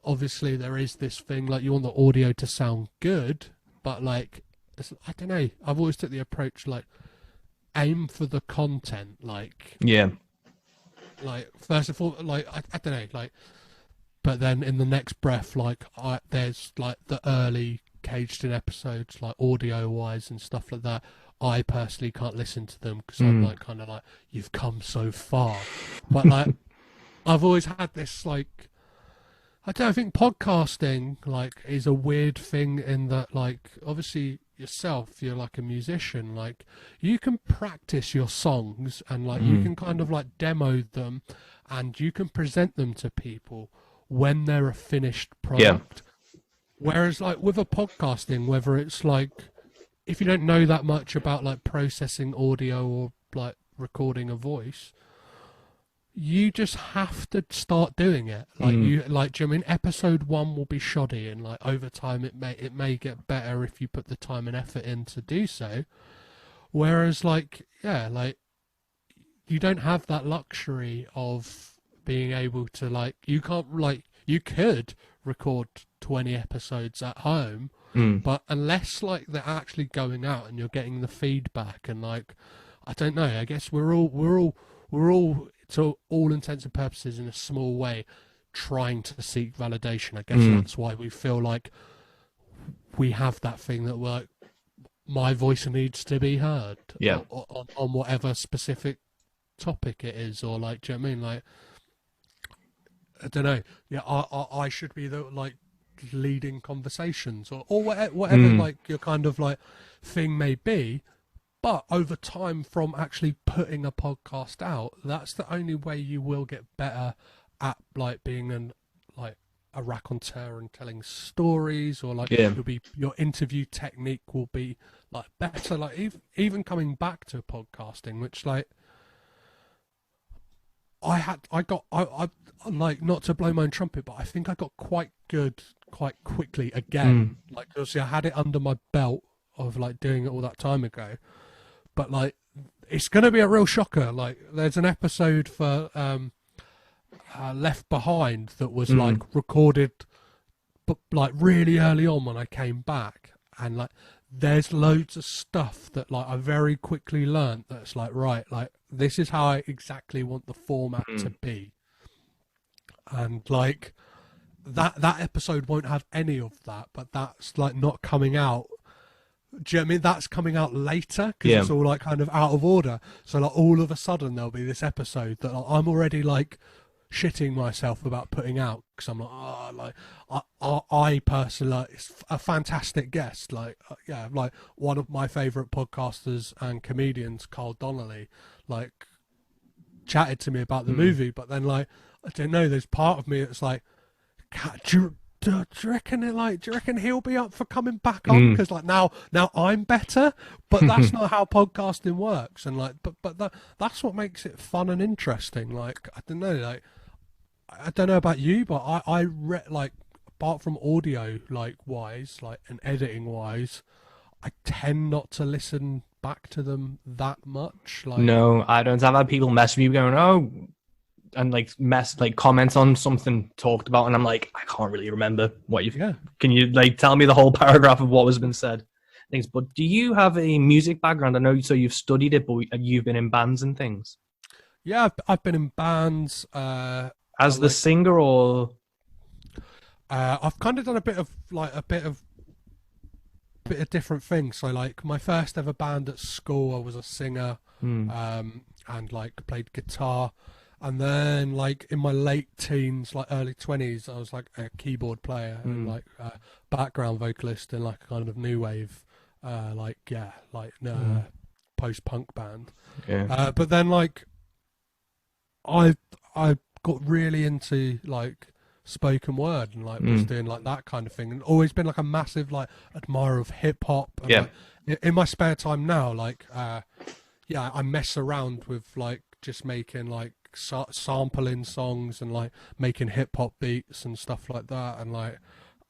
obviously there is this thing like you want the audio to sound good, but like I don't know, I've always took the approach like aim for the content, like first of all, like I don't know, like but then in the next breath, like there's like the early Caged in episodes, like audio wise and stuff like that. I personally can't listen to them because I'm like kind of like, you've come so far. But like I've always had this like, I don't think podcasting like is a weird thing in that like obviously yourself, you're like a musician, like you can practice your songs and like you can kind of like demo them and you can present them to people when they're a finished product. Whereas like with a podcasting, whether it's like, if you don't know that much about like processing audio or like recording a voice, you just have to start doing it. Like you like, do you know what I mean? Episode 1 will be shoddy, and like over time it may get better if you put the time and effort in to do so. Whereas like like you don't have that luxury of being able to like, you can't like, you could record 20 episodes at home, but unless like they're actually going out and you're getting the feedback and like, I don't know, I guess we're all to all intents and purposes in a small way trying to seek validation. I guess that's why we feel like we have that thing that like, my voice needs to be heard on whatever specific topic it is, or like, do you know what I mean? Like, I don't know. Yeah, I should be the like leading conversations or whatever like your kind of like thing may be. But over time, from actually putting a podcast out, that's the only way you will get better at like being a raconteur and telling stories, or like your interview technique will be like better. Like even coming back to podcasting, which like I like, not to blow my own trumpet, but I think I got quite good quite quickly again. Like obviously I had it under my belt of like doing it all that time ago, but like it's going to be a real shocker. Like there's an episode for Left Behind that was like recorded but like really early on when I came back, and like there's loads of stuff that like I very quickly learned that's like, right, like this is how I exactly want the format to be. And like that episode won't have any of that, but that's like not coming out. Do you know what I mean? That's coming out later because it's all like kind of out of order. So like all of a sudden there'll be this episode that like, I'm already like shitting myself about putting out because I'm like, I personally, like, it's a fantastic guest. Like, like one of my favorite podcasters and comedians, Carl Donnelly, like chatted to me about the movie, but then like, I don't know, there's part of me that's like, do you reckon it, like, do you reckon he'll be up for coming back on? Because like now I'm better, but that's not how podcasting works. And like, but that's what makes it fun and interesting. Like, I don't know, like, I don't know about you, but I like, apart from audio like wise, like, and editing wise, I tend not to listen back to them that much. Like, no, I don't. I've had people mess with me going, oh, and like comment on something talked about, and I'm like, I can't really remember what you've. Yeah. Can you like tell me the whole paragraph of what was been said? Things. But do you have a music background? I know, so you've studied it, but you've been in bands and things. Yeah, I've been in bands. As the singer, or I've kind of done a bit of different things. So like my first ever band at school, I was a singer, and like played guitar. And then, like, in my late teens, like early 20s, I was like a keyboard player and like background vocalist in like a kind of new wave, post-punk band. Yeah. But then, like, I got really into like spoken word and like was doing like that kind of thing, and always been like a massive like admirer of hip hop. Yeah. Like, in my spare time now, like, I mess around with like just making like sampling songs and like making hip hop beats and stuff like that. And like,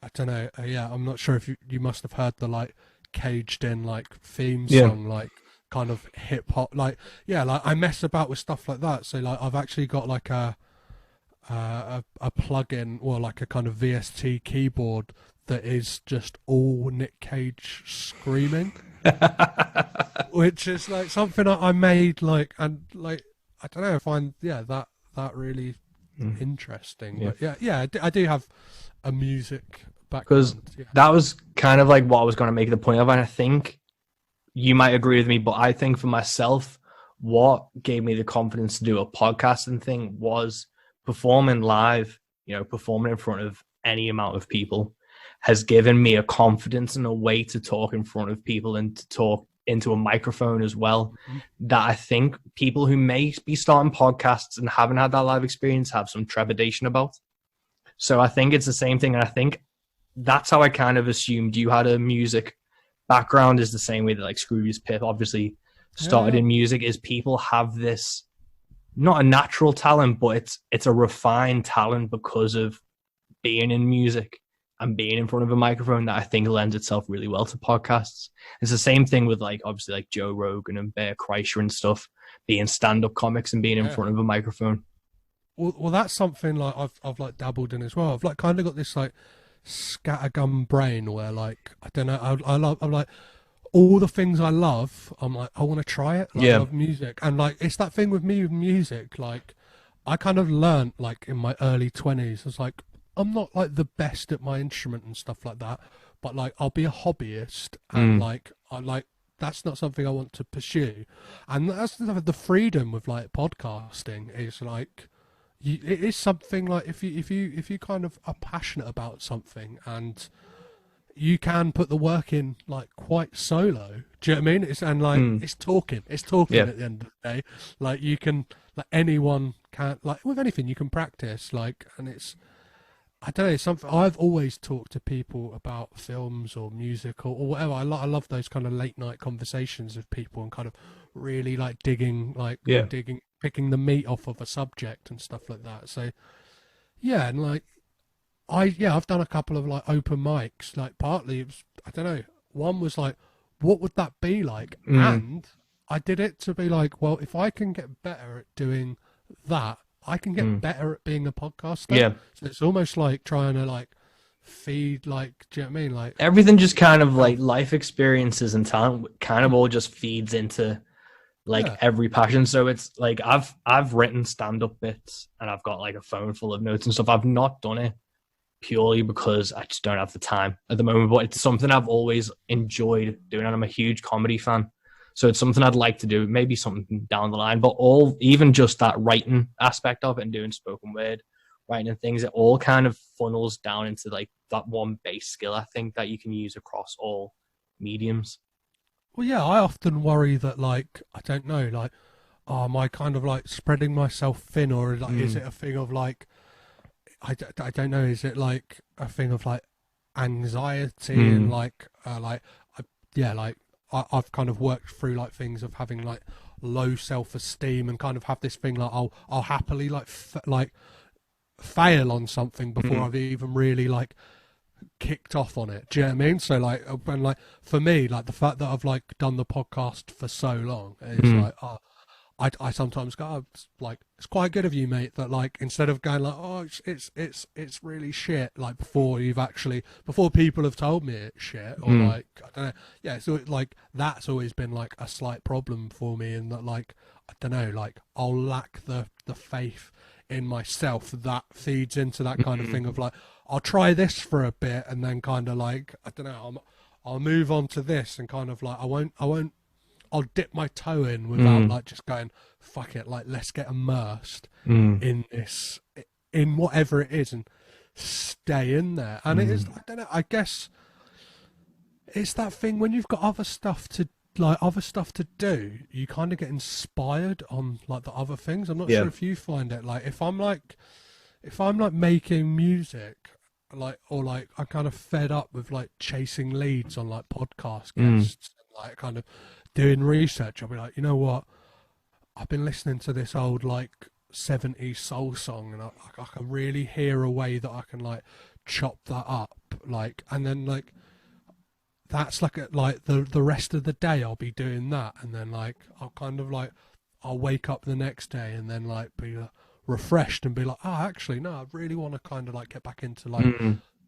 I don't know, I'm not sure if you must have heard the like Caged in like theme song, like kind of hip hop, like like I mess about with stuff like that. So like I've actually got like a plug-in or like a kind of VST keyboard that is just all Nic Cage screaming, which is like something I made, like, and like I don't know, I find that really interesting. Yeah. But yeah, I do have a music Because background. Yeah. that was kind of like what I was going to make the point of, and I think you might agree with me, but I think for myself, what gave me the confidence to do a podcasting thing was performing live, performing in front of any amount of people has given me a confidence and a way to talk in front of people and to talk into a microphone as well, that I think people who may be starting podcasts and haven't had that live experience have some trepidation about. So I think it's the same thing. And I think that's how I kind of assumed you had a music background, is the same way that like Scroobius Pip obviously started in music, is people have this, not a natural talent, but it's a refined talent because of being in music and being in front of a microphone, that I think lends itself really well to podcasts. It's the same thing with like obviously like Joe Rogan and Bear Kreischer and stuff, being stand-up comics and being in front of a microphone. Well, that's something like I've like dabbled in as well. I've like kind of got this like scattergun brain where like I don't know, I'm like all the things I love, I'm like I want to try it. Like, I love music, and like it's that thing with me with music. Like I kind of learned like in my early 20s, it's like I'm not like the best at my instrument and stuff like that, but like I'll be a hobbyist, and like I like that's not something I want to pursue, and that's the freedom with like podcasting is like. It is something like if you kind of are passionate about something and you can put the work in like quite solo. Do you know what I mean? It's talking at the end of the day. Like you can, like anyone can, like with anything you can practice. Like, and it's, I don't know, something I've always talked to people about films or music or whatever. I love those kind of late night conversations with people and kind of really like digging, picking the meat off of a subject and stuff like that. So yeah, and like I've done a couple of like open mics. Like partly it was, I don't know, one was like, what would that be like? And I did it to be like, well, if I can get better at doing that, I can get better at being a podcaster. Yeah. So it's almost like trying to like feed, like, do you know what I mean? Like everything just kind of like life experiences and talent kind of all just feeds into like every passion. So it's like I've written stand-up bits and I've got like a phone full of notes and stuff. I've not done it purely because I just don't have the time at the moment, but it's something I've always enjoyed doing, and I'm a huge comedy fan, so it's something I'd like to do, maybe something down the line. But even just that writing aspect of it and doing spoken word writing and things, it all kind of funnels down into like that one base skill, I think, that you can use across all mediums. Well, yeah, I often worry that, like, I don't know, like, am I kind of like spreading myself thin, or like, is it a thing of like, I don't know, is it like a thing of like anxiety and like, I've kind of worked through like things of having like low self-esteem and kind of have this thing like I'll happily like fail on something before I've even really like kicked off on it. Do you know what I mean? So like when like for me, like the fact that I've like done the podcast for so long is like I sometimes go, oh, it's like, it's quite good of you, mate, that like instead of going like, oh, it's really shit, like before people have told me it's shit, or like I don't know, yeah, so like that's always been like a slight problem for me, in that like I don't know, like I'll lack the faith in myself that feeds into that kind of thing of like, I'll try this for a bit and then kind of like, I don't know, I'll move on to this, and kind of like I'll dip my toe in without like just going, fuck it, like let's get immersed in this, in whatever it is, and stay in there. And it is, I don't know, I guess it's that thing when you've got other stuff to do, you kind of get inspired on like the other things. I'm not sure if you find it, like if I'm like making music, like, or like I'm kind of fed up with like chasing leads on like podcast guests, like kind of doing research, I'll be like, you know what, I've been listening to this old like 70s soul song, and I can really hear a way that I can like chop that up, like, and then like that's like the rest of the day I'll be doing that, and then like I'll wake up the next day and then like be refreshed and be like, oh, actually no, I really want to kind of like get back into like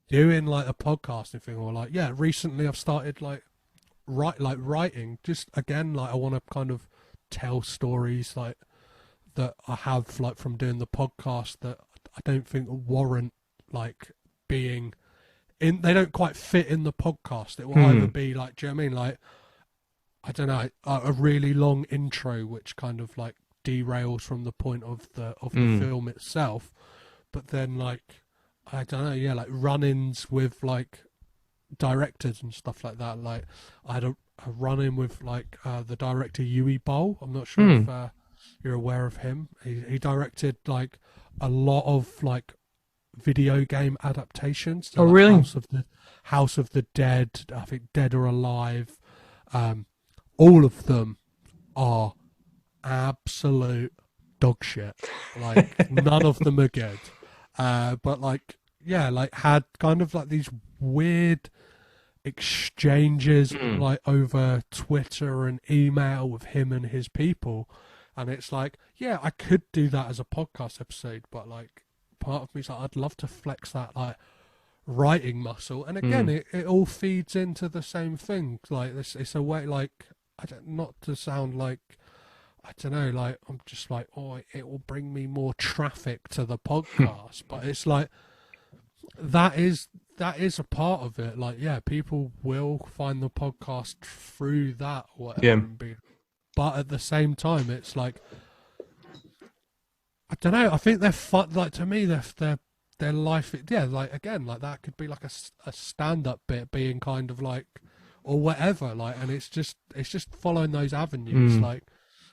doing like a podcasting thing, or like, yeah, recently I've started like writing, just again, like I want to kind of tell stories like that I have like from doing the podcast that I don't think warrant like being in. They don't quite fit in the podcast. It will either be like, do you know what I mean? Like, I don't know, a really long intro which kind of like derails from the point of the film itself, but then like, I don't know, yeah, like run-ins with like directors and stuff like that. Like I had a run-in with like the director Yui Bowl. I'm not sure if you're aware of him. He directed like a lot of like video game adaptations. So, oh, like, really? House of the Dead, I think Dead or Alive. All of them are absolute dog shit. Like none of them are good. But like, yeah, like had kind of like these weird exchanges like over Twitter and email with him and his people, and it's like, yeah, I could do that as a podcast episode, but like part of me is like, I'd love to flex that like writing muscle, and again it all feeds into the same thing. Like this, it's a way, like, I don't, not to sound like, I don't know, like I'm just like, oh, it will bring me more traffic to the podcast, but it's like that is a part of it. Like, yeah, people will find the podcast through that, or whatever. Yeah. But at the same time, it's like, I don't know. I think they're fun. Like, to me, their life. Yeah, like again, like that could be like a stand-up bit, being kind of like, or whatever. Like, and it's just following those avenues. Like,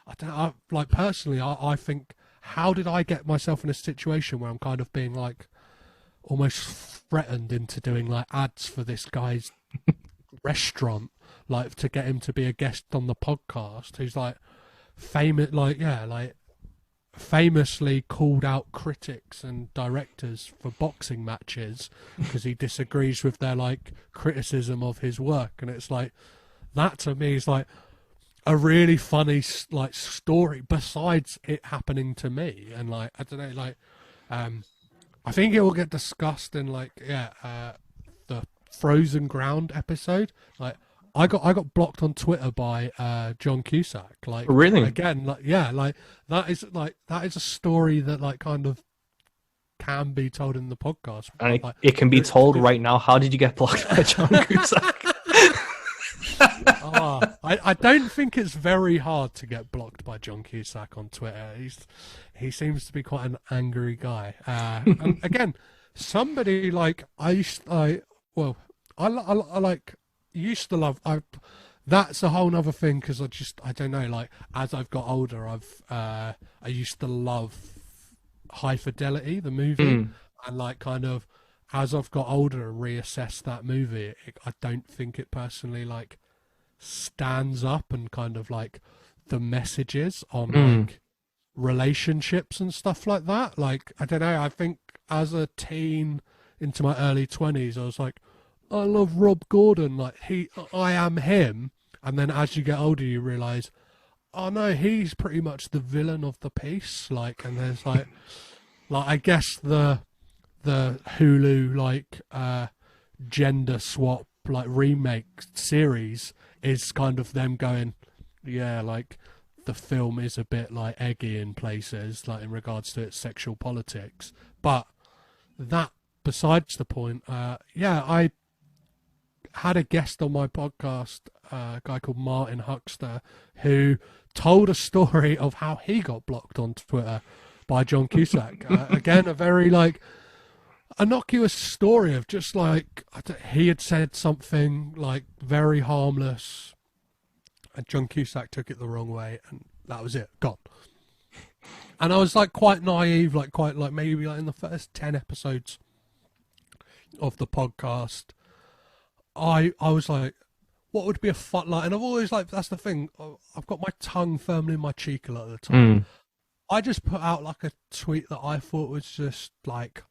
I don't. Like personally, I think, how did I get myself in a situation where I'm kind of being like almost threatened into doing like ads for this guy's restaurant, like to get him to be a guest on the podcast, who's like famous, like, yeah, like famously called out critics and directors for boxing matches because he disagrees with their like criticism of his work. And it's like, that to me is like a really funny like story, besides it happening to me. And like, I don't know, like I think it will get discussed in like, the Frozen Ground episode. Like, I got blocked on Twitter by John Cusack. Like, really? Again, like, yeah, like that is a story that like kind of can be told in the podcast. And like, it can be told right now. How did you get blocked by John Cusack? I don't think it's very hard to get blocked by John Cusack on Twitter. He seems to be quite an angry guy. And again, somebody like I used to love. That's a whole nother thing, because I don't know. Like, as I've got older, I used to love High Fidelity, the movie, and like kind of as I've got older and reassessed that movie, I don't think it personally like stands up, and kind of like the messages on like relationships and stuff like that. Like, I don't know, I think as a teen into my early 20s, I was like, I love Rob Gordon, like I am him. And then as you get older, you realise, oh no, he's pretty much the villain of the piece. Like, and there's like I guess the Hulu like gender swap like remake series is kind of them going, yeah, like the film is a bit like eggy in places, like in regards to its sexual politics. But that besides the point, I had a guest on my podcast, a guy called Martin Huckster, who told a story of how he got blocked on Twitter by John Cusack. Again, a very like innocuous story of just like he had said something like very harmless, and John Cusack took it the wrong way, and that was it, gone. And I was like quite naive, like quite like maybe like in the first 10 episodes of the podcast, I was like, what would be a fun, like, and I've always like, that's the thing, I've got my tongue firmly in my cheek a lot of the time. I just put out like a tweet that I thought was just like,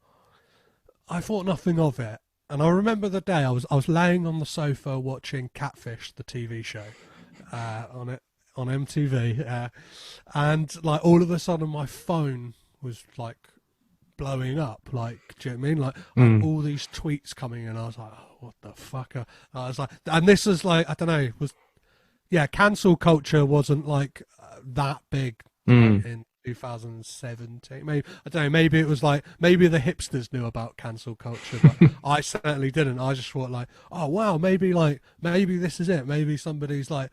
I thought nothing of it. And I remember the day I was laying on the sofa watching Catfish, the TV show, on MTV, and like all of a sudden my phone was like blowing up, like, do you know what I mean? Like all these tweets coming in, I was like, oh, what the fuck? I was like, and this is like, I don't know, cancel culture wasn't like that big in 2017. Maybe, I don't know, maybe it was like, maybe the hipsters knew about cancel culture, but I certainly didn't. I just thought like, oh wow, maybe this is it. Maybe somebody's like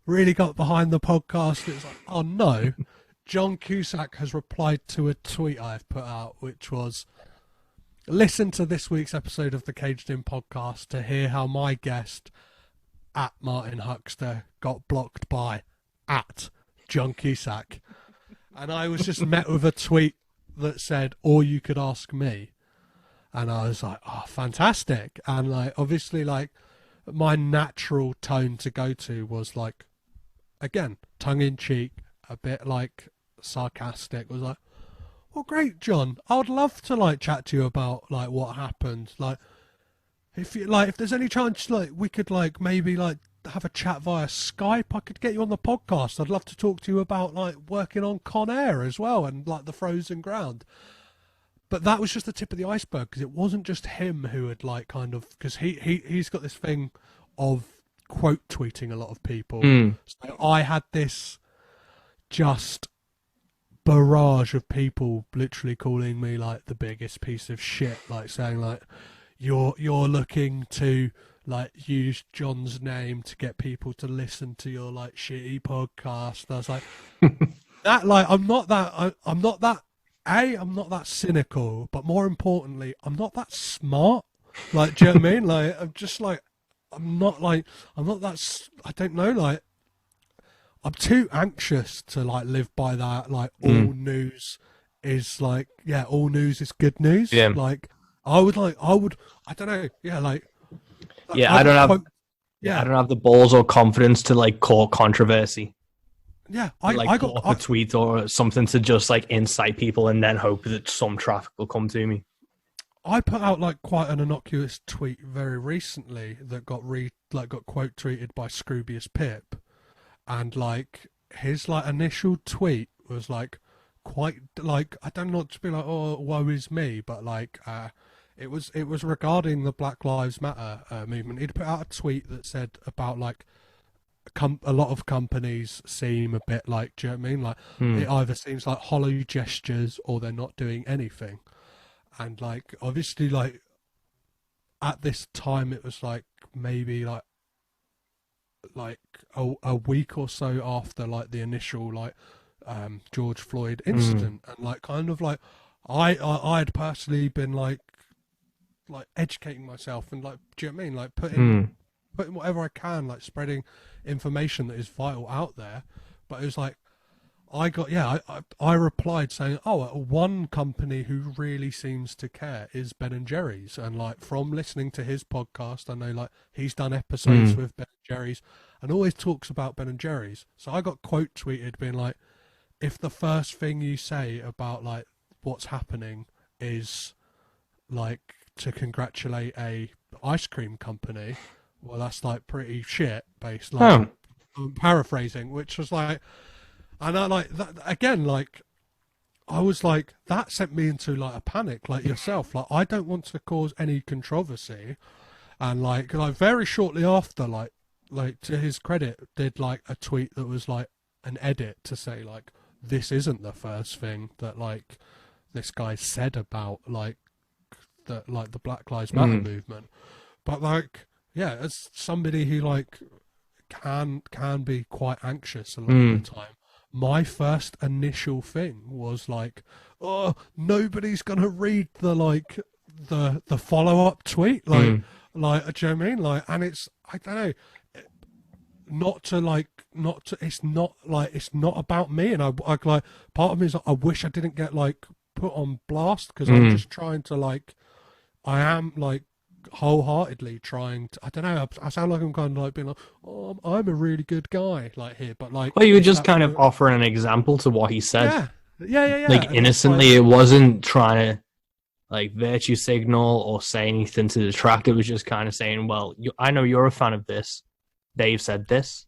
really got behind the podcast. It's like, oh no. John Cusack has replied to a tweet I've put out, which was, listen to this week's episode of the Caged In podcast to hear how my guest at Martin Huckster got blocked by at John Cusack. And I was just met with a tweet that said, or you could ask me. And I was like, oh, fantastic. And like, obviously, like, my natural tone to go to was like, again, tongue in cheek, a bit like sarcastic, was like, well, great, John, I would love to like chat to you about like what happened. Like, if you like, if there's any chance like we could like maybe like have a chat via Skype, I could get you on the podcast. I'd love to talk to you about like working on Con Air as well and like the frozen ground. But that was just the tip of the iceberg, because it wasn't just him who had like kind of, because he's got this thing of quote tweeting a lot of people. So I had this just barrage of people literally calling me like the biggest piece of shit, like saying like you're looking to like use John's name to get people to listen to your like shitty podcast. And I was like, that like I'm not that cynical, but more importantly, I'm not that smart. Like, do you know what I mean? Like, I'm just like, I'm not that, I don't know, like, I'm too anxious to like live by that. Like, all news is like, yeah, all news is good news. Yeah. Like, I don't know. Yeah. Like, yeah, I don't have the balls or confidence to like court controversy. Yeah. I got a tweet or something to just like incite people and then hope that some traffic will come to me. I put out like quite an innocuous tweet very recently that got quote tweeted by Scroobius Pip. And like his like initial tweet was like quite like, I don't know, to be like, oh, woe is me, but like it was regarding the Black Lives Matter movement. He'd put out a tweet that said about like a lot of companies seem a bit like, do you know what I mean? Like it either seems like hollow gestures or they're not doing anything. And like obviously like at this time it was like maybe like a week or so after like the initial like George Floyd incident, and like kind of like I'd personally been like educating myself and like, do you know what I mean, like putting whatever I can, like spreading information that is vital out there. But it was like I replied saying, oh, one company who really seems to care is Ben & Jerry's. And like from listening to his podcast, I know like he's done episodes with Ben & Jerry's and always talks about Ben & Jerry's. So I got quote tweeted being like, if the first thing you say about like what's happening is like to congratulate a ice cream company, well, that's like pretty shit based. Like, I'm paraphrasing, which was like, and I like that again, like I was like, that sent me into like a panic, like yourself. Like, I don't want to cause any controversy. And like very shortly after, like to his credit, did like a tweet that was like an edit to say like, this isn't the first thing that like this guy said about like the Black Lives Matter movement. But like, yeah, as somebody who like can be quite anxious a lot of the time, my first initial thing was like, oh, nobody's gonna read the like the follow-up tweet, like do you know what I mean? Like, and it's, I don't know, it's not about me. And I like, part of me is like, I wish I didn't get like put on blast, because I'm just trying to like, I am like wholeheartedly trying to, I don't know, I sound like I'm kind of like being like, oh, I'm a really good guy like here, but like, well, you were just kind of offering an example to what he said. Yeah. Like innocently, it wasn't trying to like virtue signal or say anything to detract. It was just kind of saying, well, I know you're a fan of this, Dave said this,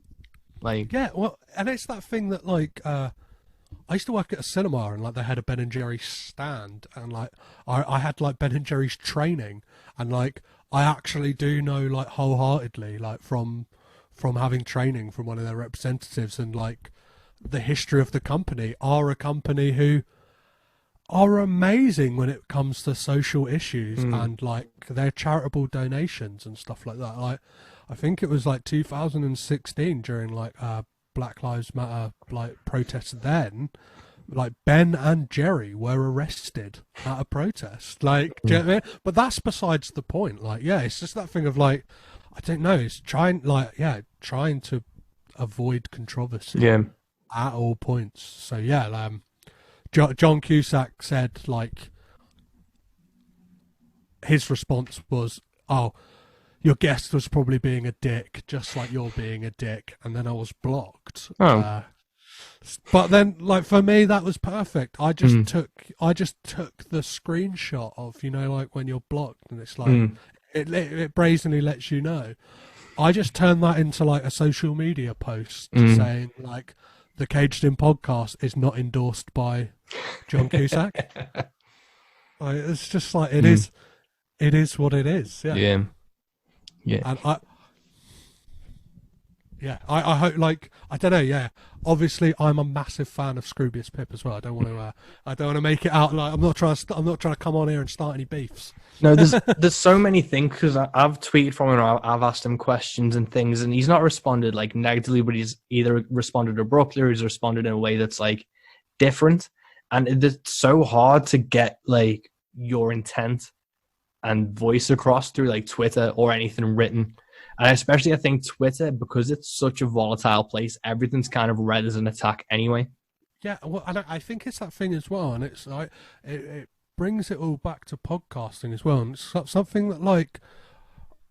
like, yeah, well, and it's that thing that like I used to work at a cinema, and like they had a Ben & Jerry's stand, and like I had like Ben & Jerry's training, and like I actually do know like wholeheartedly like from having training from one of their representatives, and like the history of the company, are a company who are amazing when it comes to social issues and like their charitable donations and stuff like that. Like, I think it was like 2016 during like Black Lives Matter like protests. Then, like Ben and Jerry were arrested at a protest. Like, do you know what I mean? But that's besides the point. Like, yeah, it's just that thing of like, I don't know. It's trying to avoid controversy at all points. So yeah, John Cusack said like his response was, "Oh, your guest was probably being a dick, just like you're being a dick," and then I was blocked. Oh. But then, like, for me, that was perfect. I just took the screenshot of, you know, like when you're blocked and it's like it brazenly lets you know. I just turned that into like a social media post saying like the Caged In podcast is not endorsed by John Cusack. Like, it's just like it is what it is. Yeah. And I hope, like, I don't know. Yeah, obviously, I'm a massive fan of Scroobius Pip as well. I don't want to make it out like I'm not trying to come on here and start any beefs. No, there's so many things, because I've tweeted from him, I've asked him questions and things, and he's not responded like negatively, but he's either responded abruptly or he's responded in a way that's like different, and it's so hard to get like your intent and voice across through like Twitter or anything written. And especially, I think Twitter, because it's such a volatile place, everything's kind of read as an attack anyway. Yeah, well, and I think it's that thing as well, and it's like it brings it all back to podcasting as well, and it's something that like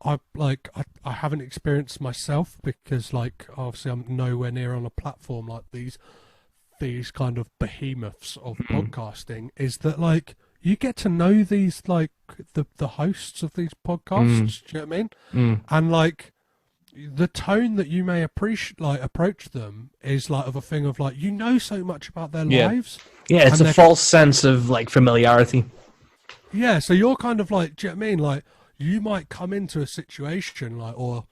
I haven't experienced myself, because like obviously I'm nowhere near on a platform like these kind of behemoths of podcasting. Is that like you get to know these like the hosts of these podcasts, do you know what I mean? And like the tone that you may approach them is like of a thing of like, you know, so much about their lives. Yeah, it's a false sense of like familiarity. Yeah, so you're kind of like, do you know what I mean? Like you might come into a situation like, or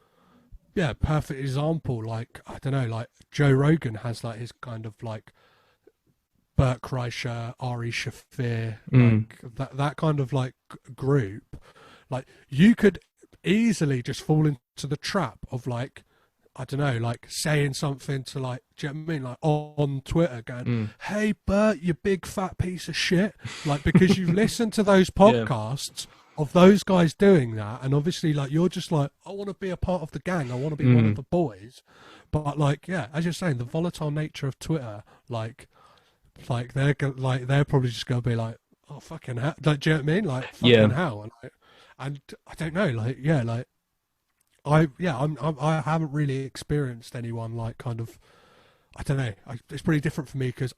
yeah, perfect example, like I don't know, like Joe Rogan has like his kind of like Bert Kreischer, Ari Shaffir, like that kind of like group. Like you could easily just fall into the trap of like, I don't know, like saying something to like, do you know what I mean? Like on Twitter going, "Hey Bert, you big fat piece of shit." Like, because you've listened to those podcasts of those guys doing that, and obviously like you're just like, I want to be a part of the gang, I want to be one of the boys. But like, yeah, as you're saying, the volatile nature of Twitter, like they're probably just gonna be like, "Oh fucking hell," like, do you know what I mean? Like fucking hell, and I don't know, like like I haven't really experienced anyone like kind of, I don't know. It's pretty different for me because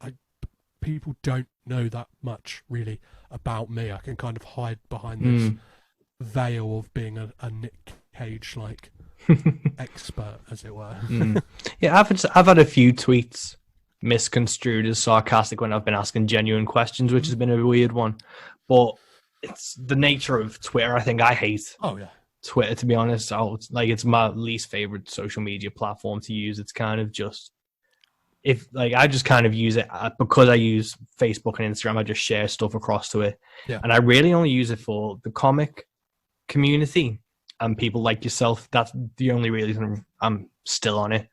people don't know that much really about me. I can kind of hide behind this veil of being a Nic Cage like expert, as it were. Yeah, I've had a few tweets misconstrued as sarcastic when I've been asking genuine questions, which has been a weird one. But it's the nature of Twitter. I think I hate Twitter, to be honest. It's my least favorite social media platform to use. It's kind of just, I just kind of use it because I use Facebook and Instagram. I just share stuff across to it, and I really only use it for the comic community and people like yourself. That's the only reason I'm still on it.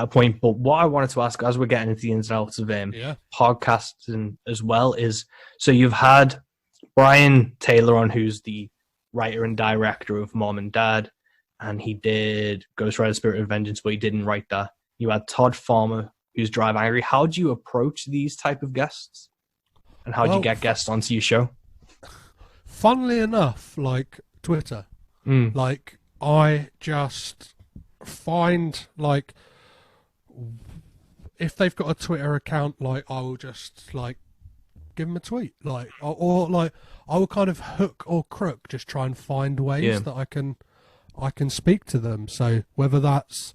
Point. But what I wanted to ask, as we're getting into the ins and outs of podcasting as well, is so you've had Brian Taylor on, who's the writer and director of Mom and Dad, and he did Ghost Rider Spirit of Vengeance, but he didn't write that. You had Todd Farmer, who's Drive Angry. How do you approach these type of guests, and how do you get guests onto your show? Funnily enough, like Twitter, like I just find like, if they've got a Twitter account, like I will just like give them a tweet, like or like I will kind of hook or crook, just try and find ways that I can speak to them. So whether that's,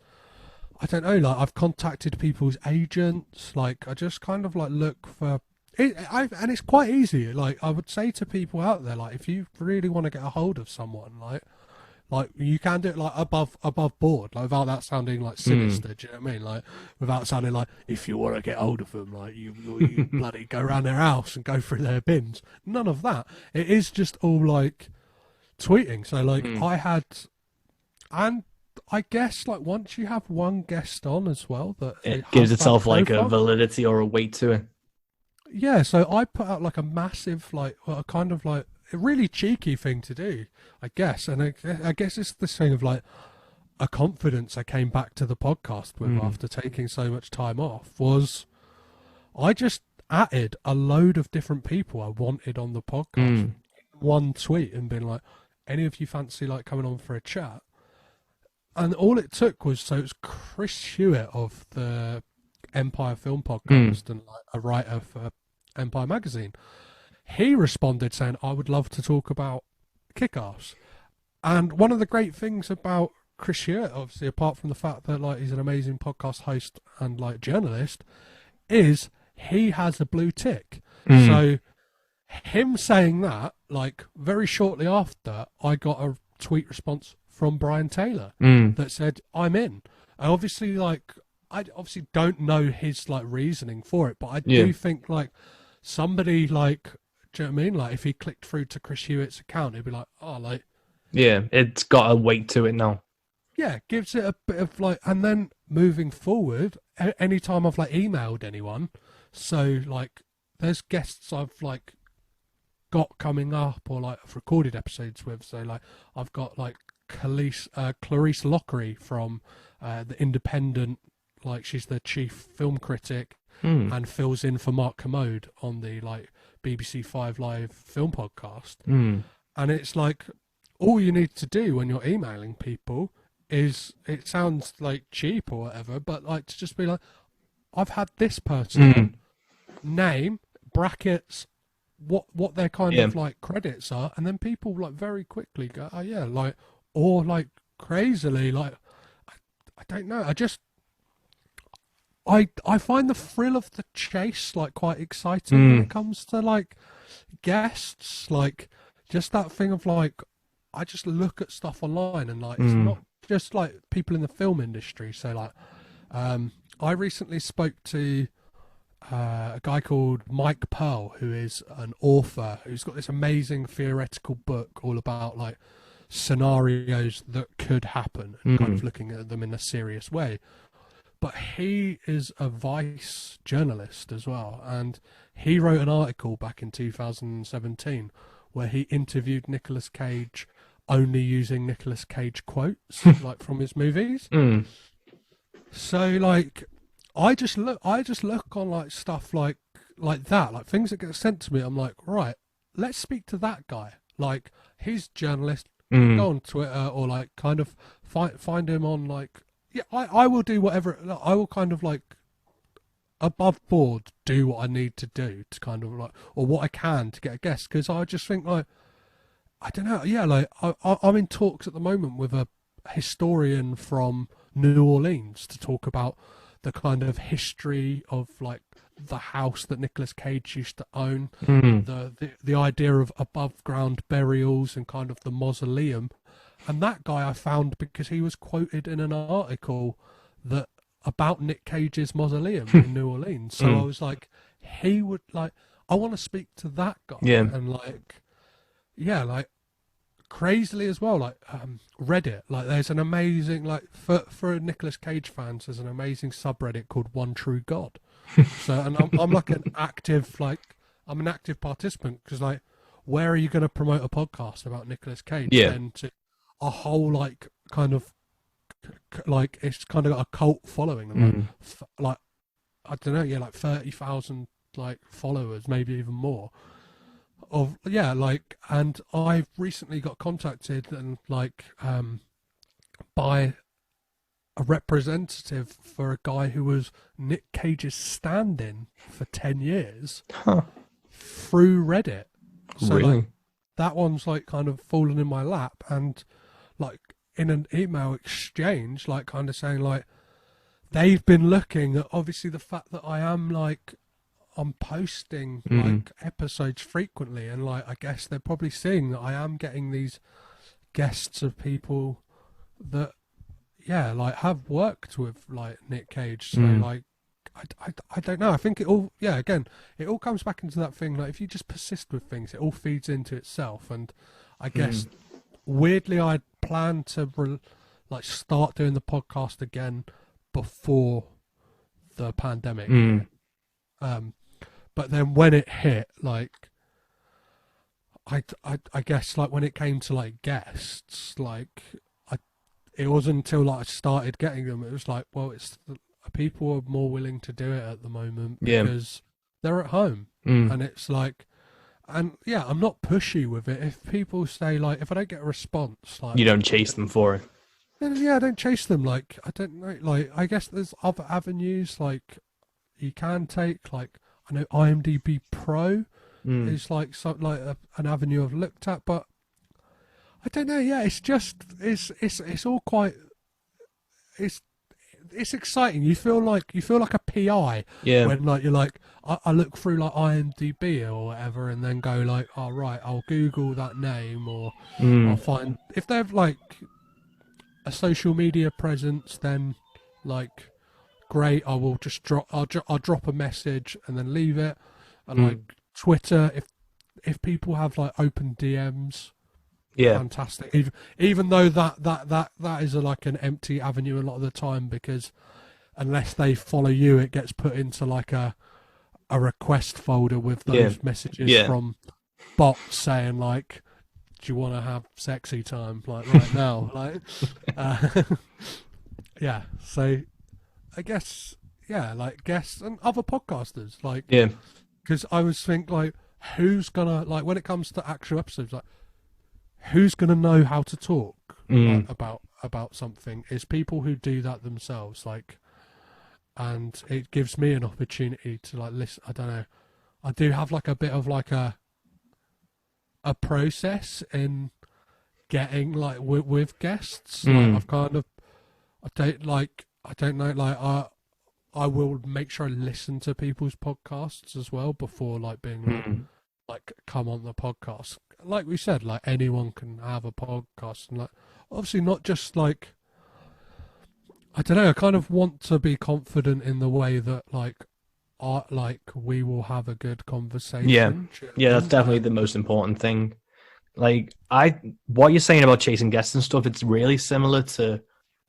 I don't know, like I've contacted people's agents, like I just kind of like look for it, and it's quite easy. Like I would say to people out there, like if you really want to get a hold of someone, like Like you can do it like above board, like without that sounding like sinister. Do you know what I mean? Like without sounding like if you want to get hold of them, like you bloody go around their house and go through their bins. None of that. It is just all like tweeting. So like I had, and I guess like once you have one guest on as well, that it gives itself like a validity or a weight to it. Yeah. So I put out like a massive like a kind of like a really cheeky thing to do, I guess. And I guess it's this thing of like a confidence I came back to the podcast with after taking so much time off was I just added a load of different people I wanted on the podcast. One tweet and been like, any of you fancy like coming on for a chat? And all it took was, so it was Chris Hewitt of the Empire Film Podcast and like a writer for Empire Magazine. He responded saying, I would love to talk about Kick-Ass. And one of the great things about Chris Hewitt, obviously, apart from the fact that like he's an amazing podcast host and like journalist, is he has a blue tick. So him saying that, like very shortly after, I got a tweet response from Brian Taylor that said, I'm in. I obviously like, I obviously don't know his like reasoning for it, but I do think like somebody like, do you know what I mean? Like if he clicked through to Chris Hewitt's account, he'd be like, oh, like, yeah, it's got a weight to it now. Yeah, gives it a bit of like, and then moving forward, anytime I've like emailed anyone, so like there's guests I've like got coming up or like I've recorded episodes with, so like I've got like Clarice Lockery from the Independent, like she's the chief film critic and fills in for Mark Commode on the like BBC 5 Live film podcast. And it's like all you need to do when you're emailing people is, it sounds like cheap or whatever, but like to just be like, I've had this person name, brackets, what their kind of like credits are, and then people like very quickly go, oh yeah, like, or like crazily like I don't know, I find the thrill of the chase like quite exciting when it comes to like guests, like just that thing of like I just look at stuff online and like it's not just like people in the film industry. So like I recently spoke to a guy called Mike Powell, who is an author who's got this amazing theoretical book all about like scenarios that could happen and kind of looking at them in a serious way. But he is a Vice journalist as well, and he wrote an article back in 2017 where he interviewed Nicolas Cage only using Nicolas Cage quotes like from his movies. So like I just look on like stuff like that, like things that get sent to me. I'm like, right, let's speak to that guy. Like he's a journalist. Go on Twitter or like kind of find him on like, yeah, I will do whatever. I will kind of like above board do what I need to do to kind of like, or what I can to get a guest, because I just think like, I don't know, yeah, like I'm in talks at the moment with a historian from New Orleans to talk about the kind of history of like the house that Nicolas Cage used to own, the idea of above ground burials and kind of the mausoleum. And that guy I found because he was quoted in an article that about Nic Cage's mausoleum in New Orleans. So I was like, he would like, I want to speak to that guy. And like, yeah, like crazily as well, like Reddit, like there's an amazing, like for Nicolas Cage fans, there's an amazing subreddit called One True God. So, and I'm like an active, like I'm an active participant, because like, where are you going to promote a podcast about Nicolas Cage? Then to a whole like kind of like it's kind of got a cult following, and like I don't know, yeah, like 30,000 like followers, maybe even more. Of like, and I've recently got contacted and like by a representative for a guy who was Nic Cage's stand-in for 10 years through Reddit. So like, that one's like kind of fallen in my lap, and like in an email exchange, like kind of saying like they've been looking at obviously the fact that I am like I'm posting like episodes frequently, and like I guess they're probably seeing that I am getting these guests of people that, yeah, like have worked with like Nic Cage. So like, I don't know. I think it all, yeah, again, it all comes back into that thing. Like if you just persist with things, it all feeds into itself. And I guess weirdly, I planned to like start doing the podcast again before the pandemic. But then when it hit, like, I guess like when it came to like guests, like it wasn't until like I started getting them, it was like, well, people are more willing to do it at the moment because they're at home, and it's like, and yeah, I'm not pushy with it. If people say like, if I don't get a response, like you don't chase them for it. Then, yeah, I don't chase them. Like I don't know. Like I guess there's other avenues like you can take. Like I know IMDb Pro is like something like an avenue I've looked at, but I don't know. Yeah, it's just it's all quite it's exciting. You feel like a PI when like you're like I look through like IMDb or whatever and then go like, oh right, I'll Google that name or I'll find if they've like a social media presence, then like great, I will just I'll drop a message and then leave it. And like Twitter, if people have like open DMs, fantastic. Even though that is like an empty avenue a lot of the time, because unless they follow you, it gets put into like a request folder with those messages from bots saying like, do you want to have sexy time like right now? Like, yeah. So I guess like guests and other podcasters, like because I was thinking like, who's gonna like when it comes to actual episodes, like who's gonna know how to talk like, about something is people who do that themselves, like, and it gives me an opportunity to like listen. I don't know, I do have like a bit of like a process in getting like with guests. Like I've kind of I don't know like I will make sure I listen to people's podcasts as well before like being like come on the podcast. Like we said, like anyone can have a podcast, and like obviously not just like, I don't know, I kind of want to be confident in the way that like we will have a good conversation. Yeah, that's definitely the most important thing. Like what you're saying about chasing guests and stuff, it's really similar to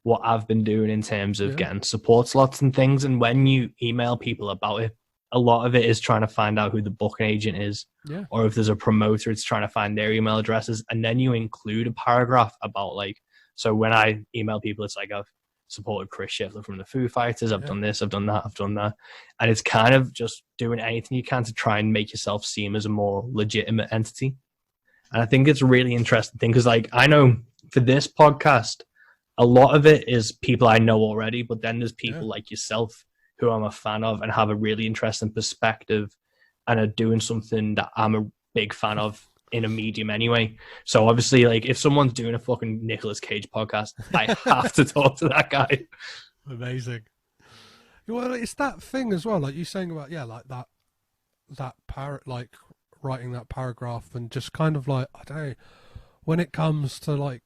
what I've been doing in terms of getting support slots and things. And when you email people about it, a lot of it is trying to find out who the booking agent is, or if there's a promoter, it's trying to find their email addresses. And then you include a paragraph about like, so when I email people, it's like, I've supported Chris Shiflett from the Foo Fighters, I've done this, I've done that, I've done that. And it's kind of just doing anything you can to try and make yourself seem as a more legitimate entity. And I think it's a really interesting thing, because like I know for this podcast, a lot of it is people I know already, but then there's people like yourself who I'm a fan of and have a really interesting perspective and are doing something that I'm a big fan of in a medium anyway. So obviously, like if someone's doing a fucking Nicolas Cage podcast, I have to talk to that guy. Amazing. Well, it's that thing as well, like you saying about like that like writing that paragraph and just kind of like, I don't know, when it comes to like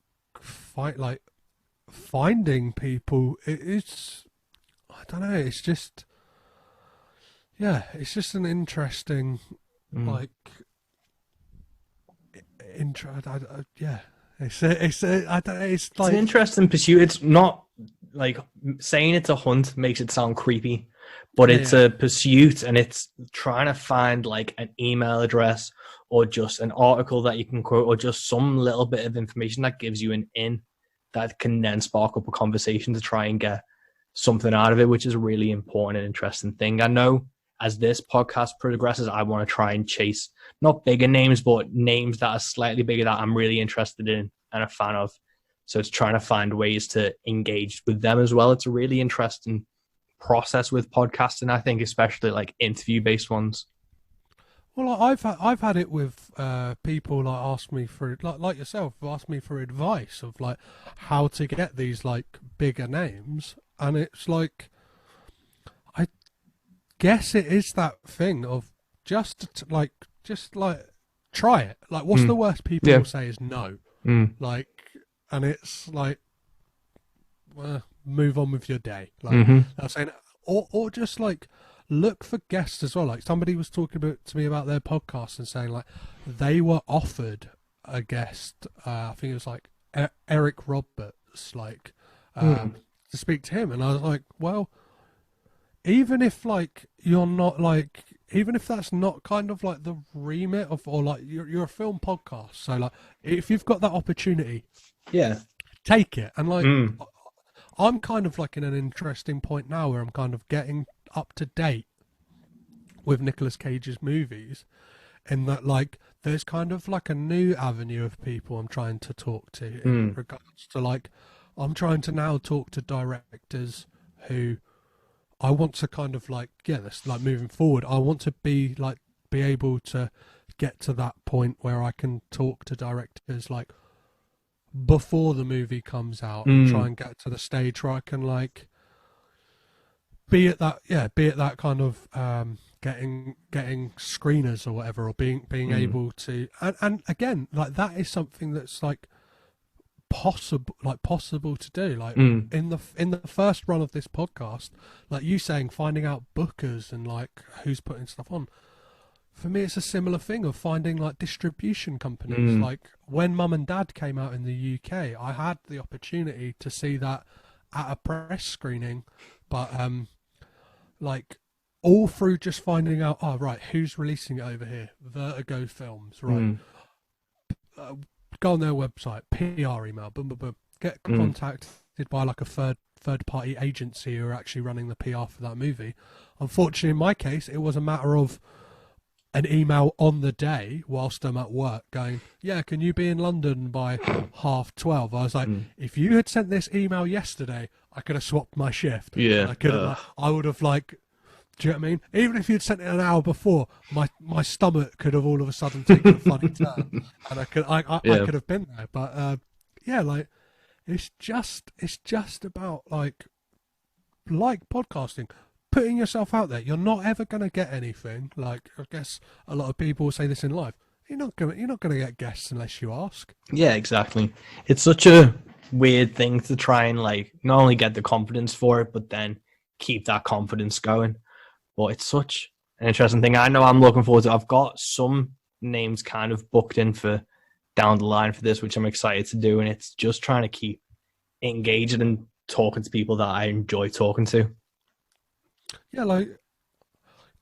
finding people, it's, I don't know, it's just, it's just an interesting like intro. I don't know, it's like an interesting pursuit. It's not like saying it's a hunt makes it sound creepy, but it's a pursuit, and it's trying to find like an email address or just an article that you can quote or just some little bit of information that gives you an in that can then spark up a conversation to try and get something out of it, which is a really important and interesting thing. I know as this podcast progresses, I want to try and chase not bigger names, but names that are slightly bigger that I'm really interested in and a fan of. So it's trying to find ways to engage with them as well. It's a really interesting process with podcasting, I think, especially like interview-based ones. Well, I've had it with people like ask me for like yourself, ask me for advice of like how to get these like bigger names, and it's like, I guess it is that thing of just try it. Like, what's the worst people will say is no. Like, and it's like, well, move on with your day. Like I was saying, or just like look for guests as well. Like somebody was talking to me about their podcast and saying like they were offered a guest. I think it was like Eric Roberts, like to speak to him, and I was like, well, even if like you're not like, even if that's not kind of like the remit of, or like you're a film podcast, so like if you've got that opportunity, take it. And like I'm kind of like in an interesting point now where I'm kind of getting up to date with Nicolas Cage's movies, in that like there's kind of like a new avenue of people I'm trying to talk to in regards to like, I'm trying to now talk to directors who I want to kind of like, that's like moving forward, I want to be able to get to that point where I can talk to directors like before the movie comes out and try and get to the stage where I can like be at that kind of getting screeners or whatever, or being able to, and again, like that is something that's like possible to do, like in the first run of this podcast, like you saying, finding out bookers and like who's putting stuff on. For me, it's a similar thing of finding like distribution companies. Like when Mum and Dad came out in the UK, I had the opportunity to see that at a press screening, but like all through just finding out, right, who's releasing it over here? Vertigo Films, right? Go on their website, PR email, boom, boom, boom. Get contacted by like a third party agency who are actually running the PR for that movie. Unfortunately, in my case, it was a matter of an email on the day whilst I'm at work going, can you be in London by 12:30? I was like, if you had sent this email yesterday, I could have swapped my shift. I would have like, do you know what I mean? Even if you'd sent it an hour before, my stomach could have all of a sudden taken a funny turn, and I could have been there. But like it's just about like podcasting, putting yourself out there. You're not ever gonna get anything. Like I guess a lot of people say this in life. You're not gonna get guests unless you ask. Yeah, exactly. It's such a weird thing to try and like not only get the confidence for it, but then keep that confidence going. But it's such an interesting thing. I know I'm looking forward to it. I've got some names kind of booked in for down the line for this, which I'm excited to do. And it's just trying to keep engaged and talking to people that I enjoy talking to. Yeah, like,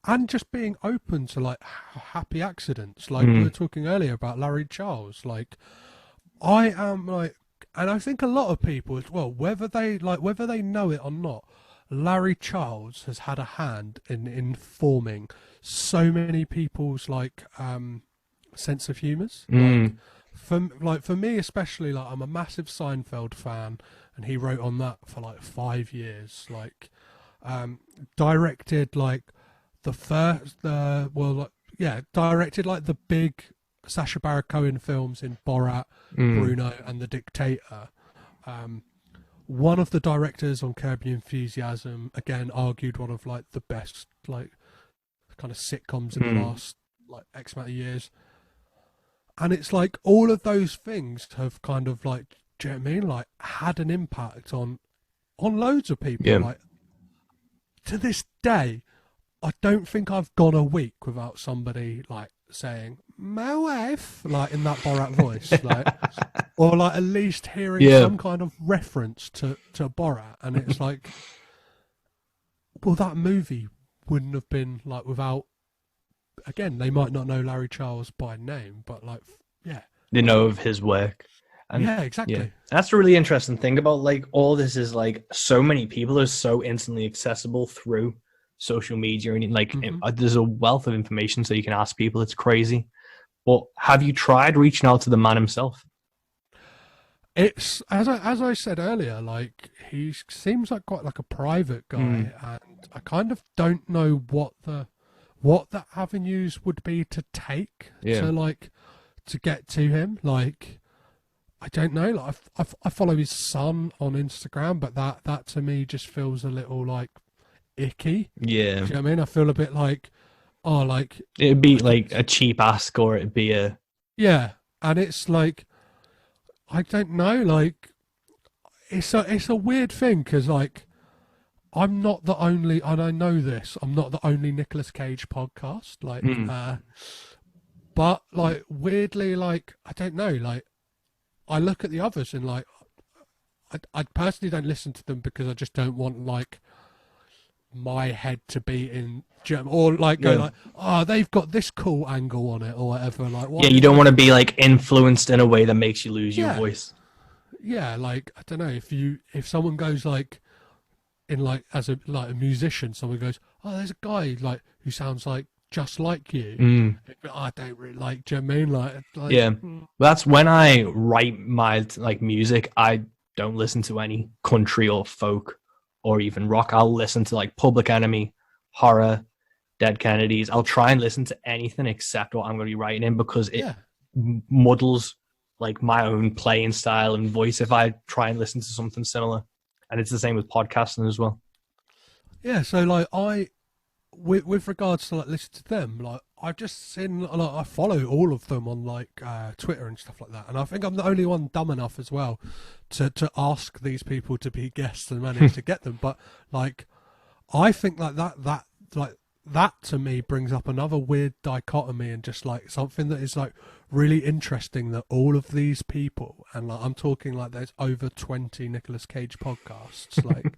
and just being open to like happy accidents. Like we were talking earlier about Larry Charles. Like I am like, and I think a lot of people as well, whether they know it or not, Larry Charles has had a hand in forming so many people's like sense of humours. Like for me especially, like I'm a massive Seinfeld fan, and he wrote on that for like 5 years. Like directed like directed like the big Sacha Baron Cohen films in Borat, Bruno, and The Dictator. One of the directors on Curb Your Enthusiasm, again, argued one of like the best like kind of sitcoms in the last like X amount of years. And it's like all of those things have kind of like, do you know what I mean? Like had an impact on loads of people. Yeah. Like to this day, I don't think I've gone a week without somebody like saying "my wife" like in that Borat voice, like, or like at least hearing some kind of reference to Borat. And it's like, well, that movie wouldn't have been like without. Again, they might not know Larry Charles by name, but like, they know of his work. And exactly. Yeah. That's the really interesting thing about like all this is like so many people are so instantly accessible through social media, and like there's a wealth of information so you can ask people. It's crazy. But have you tried reaching out to the man himself? It's as I said earlier, like he seems like quite like a private guy, and I kind of don't know what the avenues would be to take to get to him. Like I don't know. Like I follow his son on Instagram, but that to me just feels a little like icky. Yeah. Do you know what I mean? I feel a bit like, like it'd be like a cheap ask, or it'd be a and it's like I don't know. Like, it's a weird thing because like I'm not the only, and I know this. I'm not the only Nicolas Cage podcast. Like, but like weirdly, like I don't know. Like, I look at the others and like I personally don't listen to them because I just don't want like my head to be in German or like go like, oh, they've got this cool angle on it or whatever. Like, what you don't want to be like influenced in a way that makes you lose your voice. Yeah, like I don't know if someone goes like in like as a like a musician, someone goes, oh, there's a guy like who sounds like just like you. I don't really like. Do you know what I mean? Like yeah, that's when I write my like music. I don't listen to any country or folk or even rock. I'll listen to like Public Enemy, Horror, Dead Kennedys. I'll try and listen to anything except what I'm going to be writing in because it muddles like my own playing style and voice if I try and listen to something similar. And it's the same with podcasting as well. Yeah, so like with regards to like listening to them, like I've just seen like I follow all of them on like Twitter and stuff like that, and I think I'm the only one dumb enough as well to ask these people to be guests and manage to get them. But like I think like that to me brings up another weird dichotomy and just like something that is like really interesting that all of these people, and like I'm talking like there's over 20 Nicolas Cage podcasts like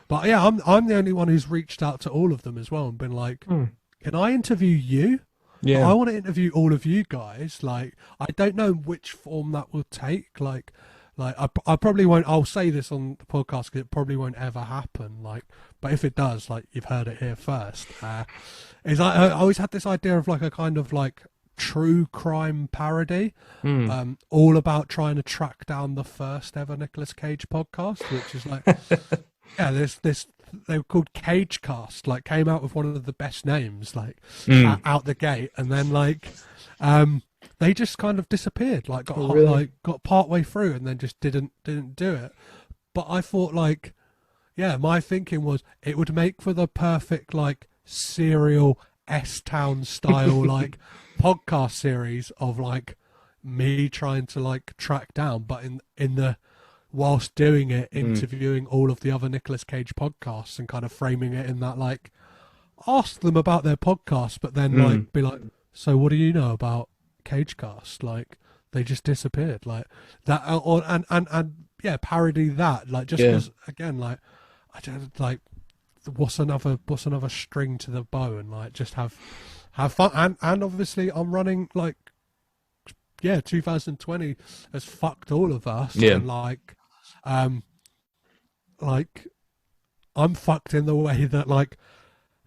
but yeah, I'm the only one who's reached out to all of them as well and been like, can I interview you? I want to interview all of you guys. Like I don't know which form that will take. Like I probably won't. I'll say this on the podcast because it probably won't ever happen. Like, but if it does, like you've heard it here first. Is I always had this idea of like a kind of like true crime parody, all about trying to track down the first ever Nicolas Cage podcast, which is like, yeah, this they were called Cage Cast. Like, came out with one of the best names, like out the gate, and then like, they just kind of disappeared. Like got part way through and then just didn't do it. But I thought like, yeah, my thinking was it would make for the perfect like serial S-Town style like podcast series of like me trying to like track down, but in the whilst doing it, interviewing all of the other Nicolas Cage podcasts and kind of framing it in that like ask them about their podcast, but then like be like, so what do you know about Cagecast? Like they just disappeared like that, or and yeah, parody that like just because again like I don't like what's another string to the bow and like just have fun and obviously I'm running like 2020 has fucked all of us and like I'm fucked in the way that like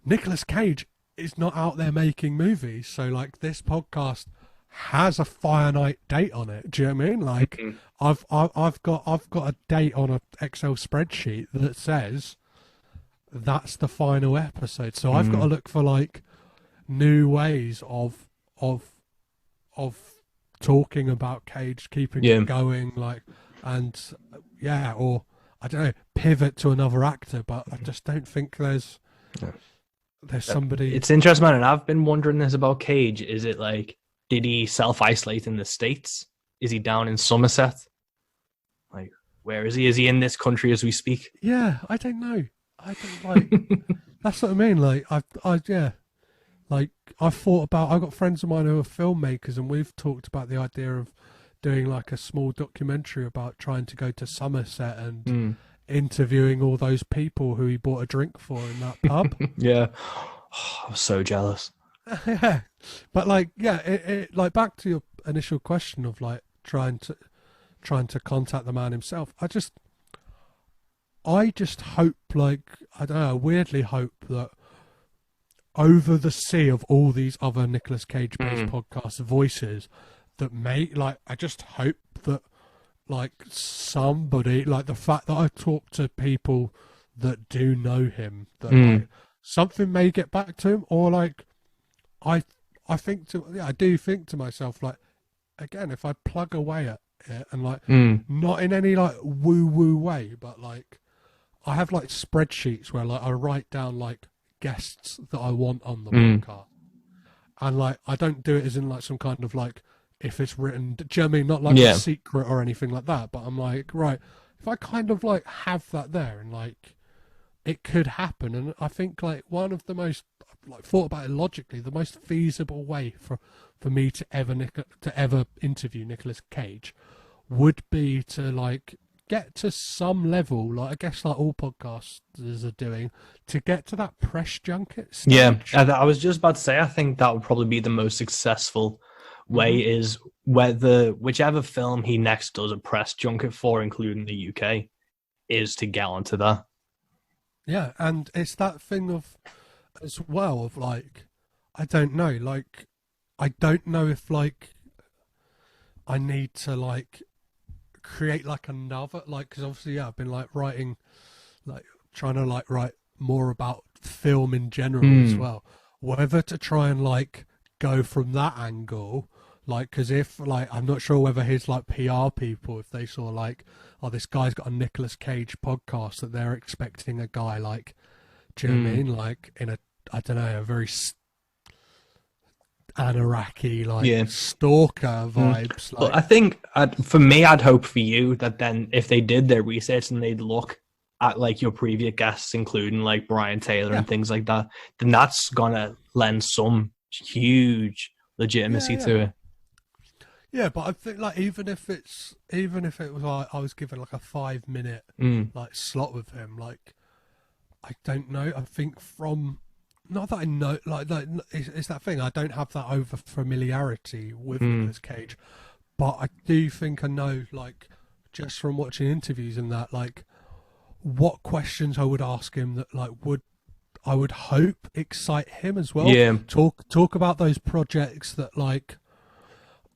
Nicolas Cage is not out there making movies, so like this podcast has a finite date on it. Do you know what I mean? Like I've got a date on a Excel spreadsheet that says that's the final episode. So I've got to look for like new ways of talking about Cage, keeping it going, like, and or I don't know, pivot to another actor. But I just don't think there's somebody. It's interesting, man, and I've been wondering this about Cage. Is it like, did he self-isolate in the States? Is he down in Somerset? Like, where is he? Is he in this country as we speak? Yeah, I don't know. I don't like. That's what I mean. Like, like I've thought about. I've got friends of mine who are filmmakers, and we've talked about the idea of doing like a small documentary about trying to go to Somerset and interviewing all those people who he bought a drink for in that pub. Oh, I was so jealous. Yeah, but like, it like back to your initial question of like trying to contact the man himself. I just hope, like, I don't know, I weirdly hope that over the sea of all these other Nicolas Cage based podcast voices that I just hope that like somebody, like the fact that I talk to people that do know him, that like, something may get back to him, or like I do think to myself, like, again, if I plug away at it and like not in any like woo way, but like I have like spreadsheets where like I write down like guests that I want on the podcast, and like I don't do it as in like some kind of like if it's written. Do you know what I mean? Not like a secret or anything like that. But I'm like, right, if I kind of like have that there and like it could happen, and I think like one of the most like thought about it logically, the most feasible way for me to ever interview Nicolas Cage would be to like get to some level, like I guess like all podcasters are doing, to get to that press junket stage. Yeah, I was just about to say, I think that would probably be the most successful way is whichever film he next does a press junket for, including the UK, is to get onto that. Yeah, and it's that thing of, as well, of like, I don't know if like I need to like create like another, like, because obviously I've been like writing, like trying to like write more about film in general as well, whether to try and like go from that angle, like, because if like I'm not sure whether his like PR people, if they saw like, oh, this guy's got a Nicolas Cage podcast, that they're expecting a guy like, do you know what I mean, like in a, I don't know, a very Anaraki like stalker vibes. Like, but I think for me, I'd hope for you that then if they did their research and they'd look at like your previous guests, including like Brian Taylor and things like that, then that's gonna lend some huge legitimacy to it. Yeah, but I think like even if it was like I was given like a 5-minute like slot with him, like I don't know. I think from not that I know, like it's that thing. I don't have that over familiarity with Nicolas Cage, but I do think I know, like just from watching interviews and that, like what questions I would ask him that like I would hope excite him as well. Yeah, talk about those projects that like,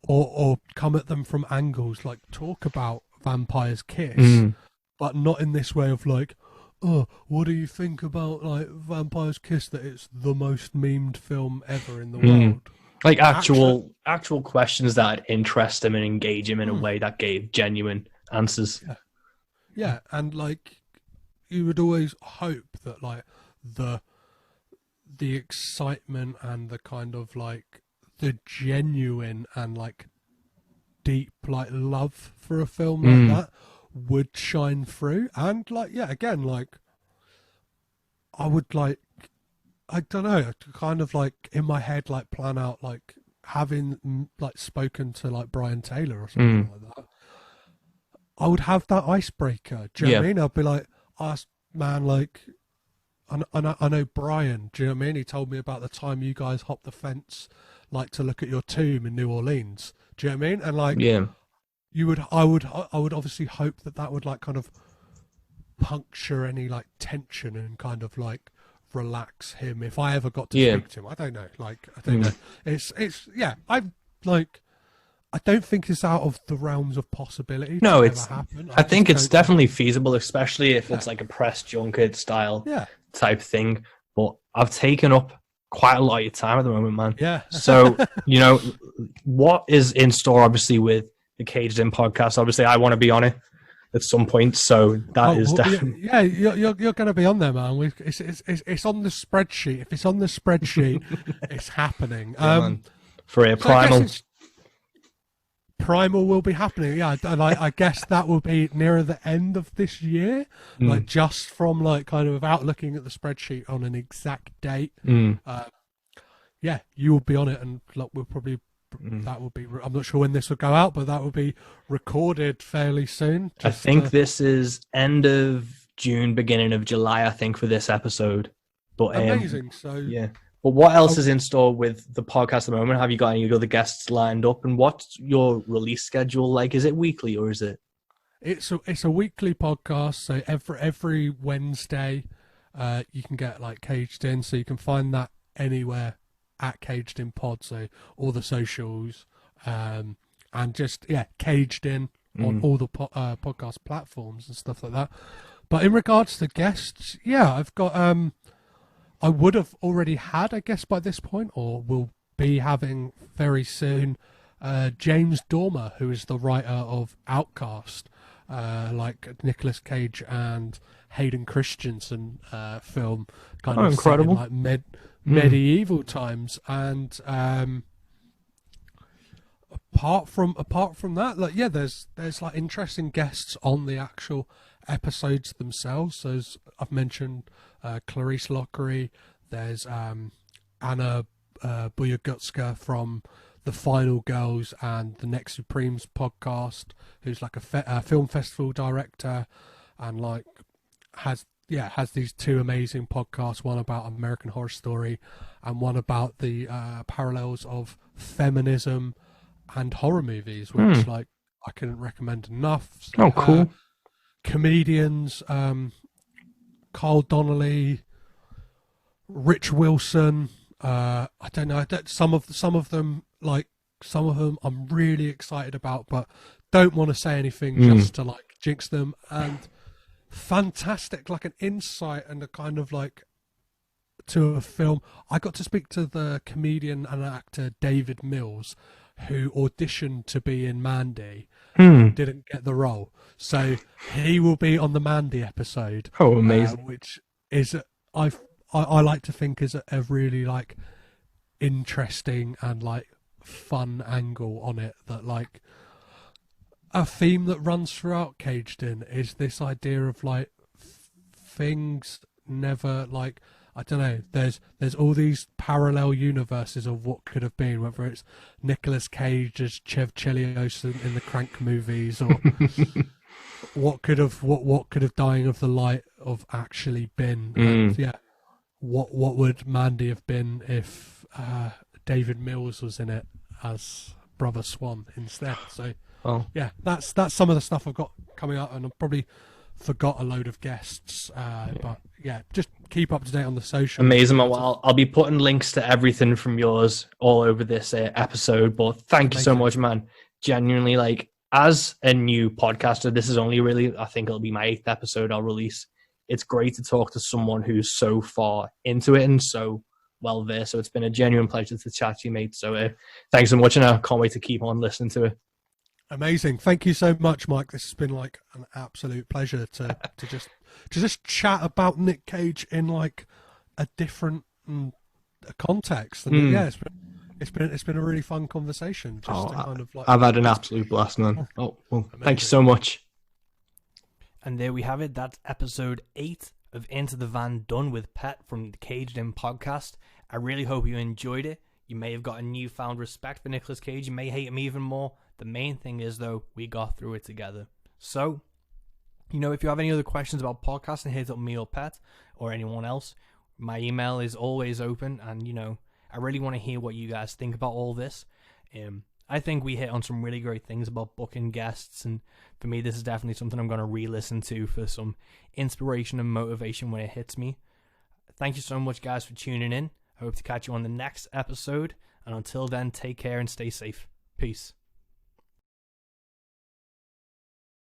or come at them from angles like talk about Vampire's Kiss, but not in this way of like, oh, what do you think about like Vampire's Kiss, that it's the most memed film ever in the world? Like actual questions that interest him and engage him in a way that gave genuine answers. Yeah, and like you would always hope that like the excitement and the kind of like the genuine and like deep like love for a film like that would shine through. And like, yeah, again, like I would like, I don't know, to kind of like in my head like plan out like having like spoken to like Brian Taylor or something like that, I would have that icebreaker. Do you know what I mean? I'd be like, man, like I know Brian, do you know what I mean? He told me about the time you guys hopped the fence like to look at your tomb in New Orleans. Do you know what I mean? And like, I would obviously hope that would like kind of puncture any like tension and kind of like relax him if I ever got to speak to him. I don't know. Like, I don't know. It's I like, I don't think it's out of the realms of possibility. No, I think it's definitely feasible, especially if it's like a press junket style type thing. But I've taken up quite a lot of your time at the moment, man. Yeah. So, you know, what is in store, obviously, with the Caged In podcast? Obviously, I want to be on it at some point, so that is definitely... Yeah, you're going to be on there, man. It's on the spreadsheet. If it's on the spreadsheet, it's happening. Man. For a Primal... Primal will be happening, yeah, and I guess that will be nearer the end of this year, like just from like kind of without looking at the spreadsheet on an exact date. Yeah, you will be on it, and like, we'll probably that will be. I'm not sure when this will go out, but that will be recorded fairly soon. I think this is end of June, beginning of July. I think for this episode, but amazing. So yeah. But what else is in store with the podcast at the moment? Have you got any other guests lined up? And what's your release schedule like? Is it weekly or is it? It's a weekly podcast. So every Wednesday, you can get like Caged In. So you can find that anywhere at Caged In Pod. So all the socials, and just Caged In on all the podcast platforms and stuff like that. But in regards to guests, I've got I would have already had, I guess, by this point, or will be having very soon, James Dormer, who is the writer of Outcast, like Nicolas Cage and Hayden Christensen film, kind of incredible, set in, like medieval times, and apart from that, like, yeah, there's like interesting guests on the actual episodes themselves. So as I've mentioned, Clarice Lockery. There's Anna Buyagutska from the Final Girls and the Next Supremes podcast, who's like a film festival director, and like has these two amazing podcasts, one about American Horror Story and one about the parallels of feminism and horror movies, which like I couldn't recommend enough. Oh, cool. Comedians, Carl Donnelly, Rich Wilson. I don't know. Some of them I'm really excited about, but don't want to say anything just to like jinx them. And fantastic, like an insight and a kind of like to a film. I got to speak to the comedian and actor David Mills, who auditioned to be in Mandy, didn't get the role. So he will be on the Mandy episode. Oh, amazing! Which is I like to think is a really like interesting and like fun angle on it. That like a theme that runs throughout Caged In is this idea of like things never like. I don't know. There's all these parallel universes of what could have been, whether it's Nicolas Cage as Chev Chelios in the Crank movies, or what could have Dying of the Light of actually been. And, yeah, what would Mandy have been if David Mills was in it as Brother Swan instead? So, yeah, that's some of the stuff I've got coming up, and I've probably forgot a load of guests, but yeah, just keep up to date on the social. Amazing. Well, I'll be putting links to everything from yours all over this episode, but thank you so much, man. Genuinely, like, as a new podcaster, this is only really, I think it'll be my 8th episode I'll release. It's great to talk to someone who's so far into it and so well versed. So it's been a genuine pleasure to chat to you, mate. So thanks so much, and I can't wait to keep on listening to it. Amazing. Thank you so much, Mike. This has been like an absolute pleasure to just chat about Nic Cage in like a different context. And yeah, it's been a really fun conversation. Just to kind of like, I've had an absolute blast, man. Oh, well, thank you so much. And there we have it. That's episode 8 of Into the Van, done with Pet from the Caged In podcast. I really hope you enjoyed it. You may have got a newfound respect for Nicolas Cage. You may hate him even more. The main thing is, though, we got through it together. So, if you have any other questions about podcasting, hit up me or Pet or anyone else. My email is always open, and, I really want to hear what you guys think about all this. I think we hit on some really great things about booking guests, and for me, this is definitely something I'm going to re-listen to for some inspiration and motivation when it hits me. Thank you so much, guys, for tuning in. I hope to catch you on the next episode, and until then, take care and stay safe. Peace.